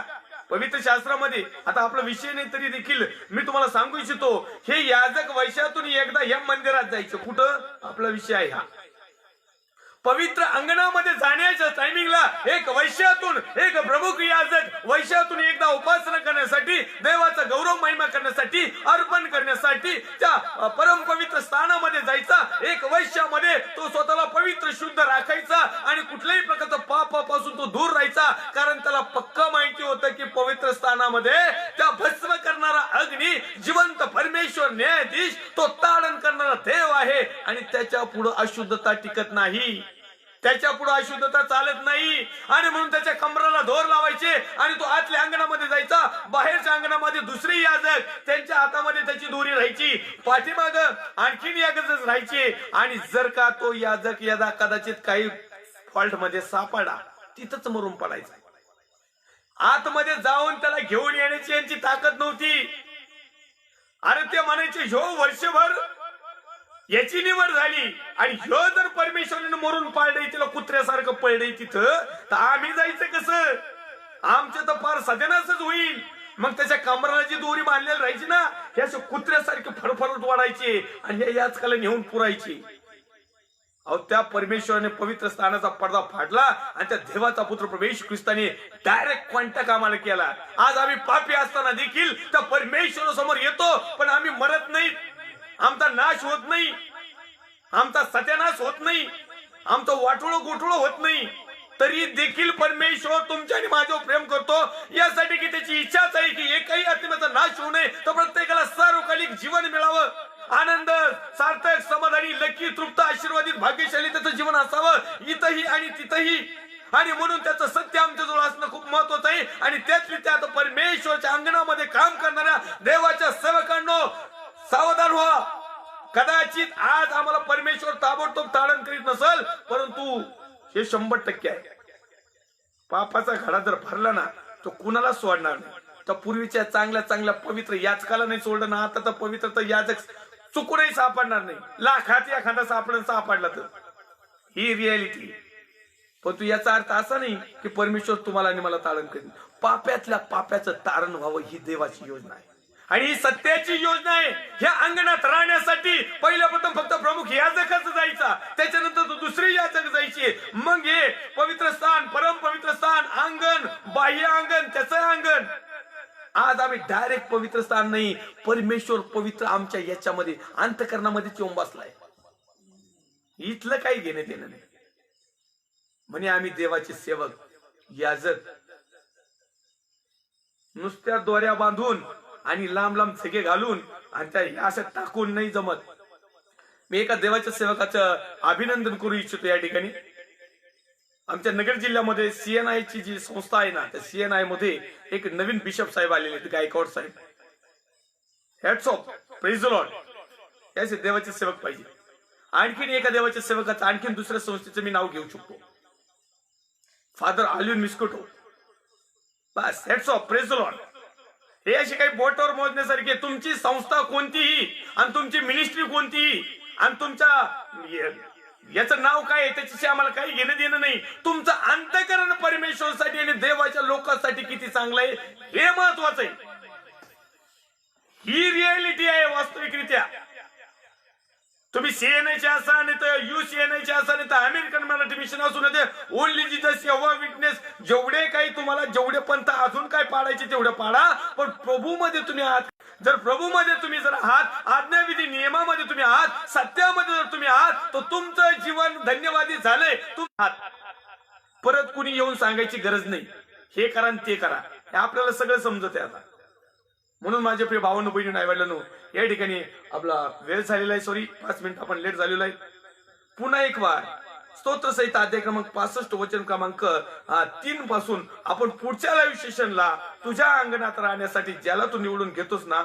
पवित्र शास्त्रामध्ये. आता आपला विषय नाही तरी देखील मी तुम्हाला सांगू इच्छितो, हे याजक वर्षातून एकदा या मंदिरात जायचं. कुठं आपला विषय आहे हा, पवित्र अंगणामध्ये जाण्याच्या टायमिंगला एक वर्षातून एक प्रमुख याजक वर्षातून एकदा उपासना करण्यासाठी, देवाचा गौरव महिमा करण्यासाठी, अर्पण करण्यासाठी त्या परम पवित्र स्थानामध्ये जायचा. एक वर्षामध्ये पवित्र शुद्ध राखायचा आणि कुठल्याही प्रकारचा पापापासून तो दूर राहायचा, कारण त्याला पक्का माहिती होतं की पवित्र स्थानामध्ये त्या भस्म करणारा अग्नी जिवंत परमेश्वर न्यायाधीश तो ताडण करणारा देव आहे आणि त्याच्या पुढे अशुद्धता टिकत नाही, त्याच्या पुढे अशुद्धता चालत नाही. आणि म्हणून त्याच्या कमराला दोर लावायचे आणि तो आतल्या अंगणामध्ये जायचा, बाहेरच्या अंगणामध्ये दुसरे याजक त्यांच्या हातामध्ये त्याची दोरी राहायची, पाठीमाग आणखीन याजक राहायचे. आणि जर का तो याजक यदा कदाचित काही फॉल्ट मध्ये सापडा तिथंच मरून पडायचा. आतमध्ये जाऊन त्याला घेऊन येण्याची यांची ताकद नव्हती. अरे ते म्हणायचे ह्यो वर्षभर याची निवड झाली आणि ह्यो जर परमेश्वराने मरून पाळलंय, तिला कुत्र्यासारखं पळलंय तिथं, तर आम्ही जायचं कसं? आमच्या तर फार सदनासच होईल. मग त्याच्या कमराला जी दोरी बांधलेली राहायची ना, हे असे कुत्र्यासारखे फडफडत वाढायचे आणि हे याचकाला नेऊन पुरायचे. अहो त्या परमेश्वराने पवित्र स्थानाचा पडदा फाडला आणि त्या देवाचा पुत्र प्रभू येशू ख्रिस्ताने डायरेक्ट कॉन्टॅक्ट आम्हाला केला. आज आम्ही पापी असताना देखील त्या परमेश्वरासमोर येतो, पण आम्ही मरत नाही, आमचा नाश होत नाही, आमचा सत्यानाश होत नाही, आमचं वाटोळ गोठोळ होत नाही. तरी देखील परमेश्वर तुमच्या आणि माझ्यावर प्रेम करतो, यासाठी की त्याची इच्छाच आहे की एकही आत्म्याचा नाश होऊ नये, तर प्रत्येकाला सार्वकालिक जीवन मिळावं, आनंद, सार्थक, समाधानी, लकी, तृप्त, आशीर्वादित, भाग्यशाली त्याचं जीवन असावं इथंही आणि तिथंही. आणि म्हणून त्याचं सत्य आमच्याजवळ असणं खूप महत्वाचं आहे. आणि त्यातली त्यात परमेश्वरच्या अंगणामध्ये काम करणाऱ्या देवाच्या सेवकांनो सावधान व्हा. कदाचित आज आम्हाला परमेश्वर ताबडतोब ताडण करीत नसल, परंतु हे 100% आहे. पापाचा घडा जर भरला ना, तो कुणाला सोडणार नाही. तर पूर्वीच्या चांगल्या चांगल्या पवित्र याचकाला नाही सोडलं ना, आता तर पवित्र तर याचक चुकूनही सापडणार नाही. लाखात एखादा सापडला तर ही रियालिटी. पण तू याचा अर्थ असा नाही की परमेश्वर तुम्हाला आणि मला तारण करेल. पाप्यातल्या पाप्याचं तारण व्हावं ही देवाची योजना आहे आणि ही सत्याची योजना आहे. ह्या अंगणात राहण्यासाठी पहिल्या प्रथम फक्त प्रमुख याजकच जायचा, त्याच्यानंतर तो दुसरे याजक जायचे, मग हे पवित्र स्थान, परम पवित्र स्थान, अंगण, बाह्य अंगण, त्याचं अंगण. आज आम्ही डायरेक्ट पवित्र स्थान नाही, परमेश्वर पवित्र आमच्या याच्यामध्ये अंतःकरणामध्ये येऊन बसलाय. इथलं काही घेणे देणं नाही. म्हणे आम्ही देवाचे सेवक, याजक. नुसत्या दोऱ्या बांधून आणि लांब लांब थगे घालून आणि त्या असं टाकून नाही जमत. मी एका देवाच्या सेवकाचं अभिनंदन करू इच्छितो या ठिकाणी. आमच्या नगर जिल्ह्यामध्ये CNI ची जी संस्था आहे ना, त्या CNI मध्ये एक नवीन बिशप साहेब आलेले आहेत, गायकवाड साहेब. Hats off, praise the lord. याचे देवाचे सेवक पाहिजे. आणखीन एका देवाच्या सेवकाचं आणखीन दुसऱ्या संस्थेचं मी नाव घेऊ शकतो, फादर आल्विन मिस्कोटो. बस, hats off, praise the lord. हे अशी काही बोटावर मोजण्यासारखी तुमची संस्था कोणतीही आणि तुमची मिनिस्ट्री कोणतीही आणि तुमच्या याचं नाव काय आहे त्याच्याशी आम्हाला काही घेणं देणं नाही. तुमचं अंतःकरण परमेश्वरासाठी आणि देवाच्या लोकांसाठी किती चांगलं आहे हे महत्वाचं आहे. ही रियालिटी आहे वास्तविकरित्या. तुम्ही CNI चे असा नाही तर UCNI चे असा नाही तर अमेरिकन मराठी मिशन असू नये, ओनली जीसस यहोवा विटनेस, जेवढे काही तुम्हाला जेवढे पंथ अजून काय पाडायचे तेवढे पाडा, पण प्रभू मध्ये तुम्ही आहात. जर प्रभू मध्ये तुम्ही जर आहात, आज्ञाविधी नियमामध्ये तुम्ही आहात, सत्यामध्ये जर तुम्ही आहात, तर तुमचं जीवन धन्यवादी झालंय. परत कुणी येऊन सांगायची गरज नाही, हे करा आणि ते करा, हे आपल्याला सगळं समजत आहे आता. म्हणून माझे प्रिय भावांनो, बहिणी, नाईवडिलांनो, या ठिकाणी आपला वेळ झालेला आहे. सॉरी, 5 मिनिट आपण लेट झालेलो आहे. पुन्हा एक वार स्तोत्र सहित अध्याय क्रमांक 65 वचन क्रमांक 3 पासून आपण पुढच्या लाईव्ह सेशनला तुझ्या अंगणात राहण्यासाठी ज्याला तू निवडून घेतोस ना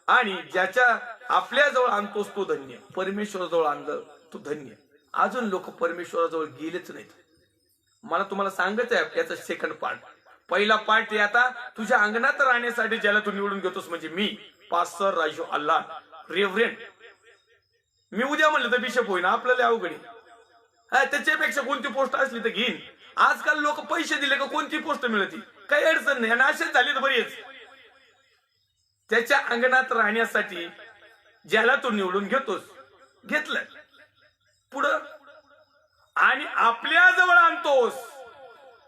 आणि ज्याच्या आपल्या जवळ आणतोस तो धन्य. परमेश्वराजवळ आणलं तो धन्य. अजून लोक परमेश्वराजवळ गेलेच नाहीत. मला तुम्हाला सांगायचं आहे याचा सेकंड पार्ट. पहिला पार्ट हे आता तुझ्या अंगणात राहण्यासाठी ज्याला तू निवडून घेतोस म्हणजे मी, पास्टर राजू अल्लाह, रेव्हरेंड. मी उद्या म्हणलं तर बिशप होईन, आपल्याला अवघड आहे. त्याच्यापेक्षा कोणती पोस्ट असली तर घेईन. आजकाल लोक पैसे दिले का कोणती पोस्ट मिळते, काही अडचण नाही. आणि असेच झाले तर बरेच. त्याच्या अंगणात राहण्यासाठी ज्याला तू निवडून घेतोस, घेतलं पुढं आणि आपल्या जवळ आणतोस.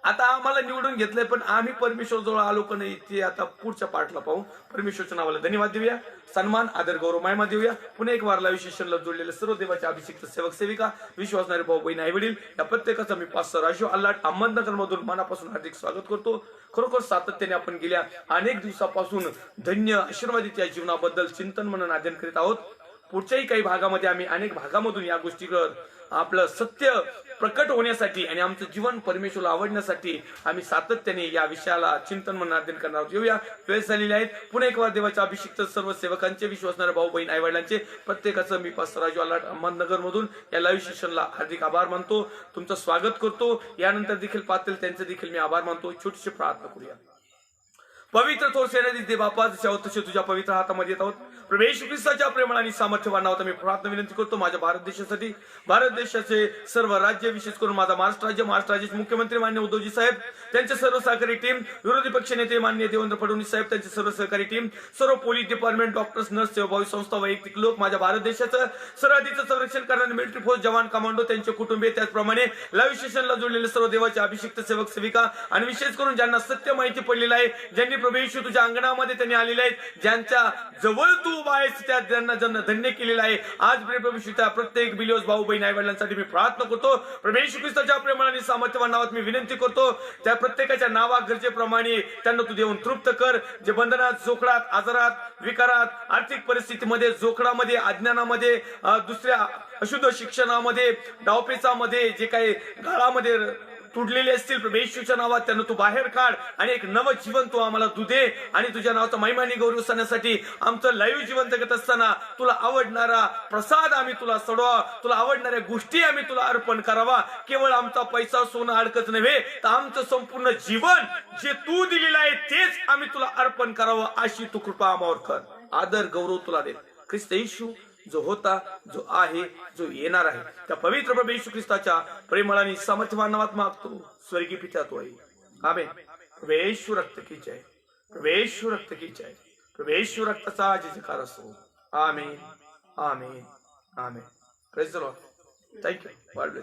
आता आम्हाला निवडून घेतलंय, पण आम्ही परमेश्वर जवळ आलो का नाही ते आता पुढच्या पाठला पाहू. परमेश्वरच्या नावाला धन्यवाद देऊया, सन्मान आदर गौरव महिमा देऊया. पुन्हा एक वार लाईव्ह सेशनला जोडलेले सर्व देवाचे अभिषिक्त सेवक सेविका, विश्वासणारे भाऊ बहीण आई वडील, या प्रत्येकाचा मी पास्टर राजू अल्लाट अहमदनगर मधून मनापासून हार्दिक स्वागत करतो. खरोखर सातत्याने आपण गेल्या अनेक दिवसापासून धन्य आशीर्वादित या जीवनाबद्दल चिंतन मनन अध्ययन करीत आहोत. पुढच्याही काही भागामध्ये आम्ही अनेक भागामधून या गोष्टीवर आपलं सत्य प्रकट होण्यासाठी आणि आमचं जीवन परमेश्वरला आवडण्यासाठी आम्ही सातत्याने या विषयाला चिंतन मनन अध्ययन करणार आहोत. येऊया, वेळ झालेली आहे. पुन्हा एक वार देवाच्या अभिषिक्त सर्व सेवकांचे, विश्वासणारे भाऊ बहीण आई वडिलांचे, प्रत्येकाचं मी पास्टर राजू अल्लाट अहमदनगर मधून या लाईव्ह सेशनला हार्दिक आभार मानतो. तुमचं स्वागत करतो. यानंतर देखील पाहतील त्यांचे देखील मी आभार मानतो. छोटीशी प्रार्थना करूया. पवित्र थोर सेनाधीश बापा, जसे तसे तुझ्या पवित्र हातामध्ये येत आहोत. प्रभू येशू ख्रिस्ताच्या प्रेमाने सामर्थ्यवान नावात मी प्रार्थना विनंती करतो माझ्या भारत देशासाठी, भारत देशाचे सर्व राज्य, विशेष करून माझा महाराष्ट्र राज्याचे मुख्यमंत्री मान्य उद्धवजी साहेब, त्यांचे सर्व सहकारी टीम, विरोधी पक्ष नेते मान्य देवेंद्र फडणवीस साहेब, त्यांचे सर्व सहकारी टीम, सर्व पोलीस डिपार्टमेंट, डॉक्टर्स, नर्स, सेवाभावी संस्था, वैयक्तिक लोक, माझ्या भारत देशाचं सरहद्दीचं संरक्षण करणारे मिलिटरी फोर्स, जवान, कमांडो, त्यांचे कुटुंबीय, त्याचप्रमाणे लाईव्ह सेशनला जोडलेले सर्व देवाचे अभिषिक्त सेवक सेविका आणि विशेष करून ज्यांना सत्य माहिती पडलेलं आहे, ज्यांनी प्रभू येशू तुझ्या अंगणामध्ये त्यांनी आलेले आहेत, ज्यांच्या जवळ तू उभा आहेस, त्या त्यांना ज्यांना धन्य केलेलं आहे. आज प्रभू येशू त्या प्रत्येक बिलिओस भाऊ बहीण आई वडिलांसाठी मी प्रार्थना करतो. प्रभू येशू ख्रिस्ताच्या प्रेमाने सामर्थ्यवान नावात मी विनंती करतो, त्या प्रत्येकाच्या नावा गरजेप्रमाणे त्यांना तू देऊन तृप्त कर. जे बंधनात, जोखडात, आजारात, विकारात, आर्थिक परिस्थितीमध्ये, जोखडामध्ये, अज्ञानामध्ये, दुसऱ्या अशुद्ध शिक्षणामध्ये, डावपेचामध्ये, जे काही गाळामध्ये तुडलेले असतील, प्रभू येशूच्या नावात त्यांना तू बाहेर काढ आणि एक नवं जीवन तू आम्हाला तू दे. आणि तुझ्या नावाचा महिमाने गौरव करण्यासाठी आमचं लाईव्ह जीवन जगत असताना तुला आवडणारा प्रसाद आम्ही तुला सोडवा, तुला आवडणाऱ्या गोष्टी आम्ही तुला अर्पण करावा. केवळ आमचा पैसा सोनं अडकत नव्हे, तर आमचं संपूर्ण जीवन जे तू दिलेलं आहे तेच आम्ही तुला अर्पण करावं, अशी तू कृपा आम्हावर कर. आदर गौरव तुला दे. ख्रिस्त येशू जो होता, जो आहे, जो येणार आहे, त्या पवित्र प्रभू येशू ख्रिस्ताच्या प्रेमळाने सामर्थ्यवान नावात मागतो. स्वर्गीय पिता तो आहे. आमेन. प्रभू येशू रक्त की जय, प्रभू येशू रक्त की जय, प्रभू येशू रक्ताचा जयकार असो. Amen, amen, amen. Praise the lord. Thank you. God bless.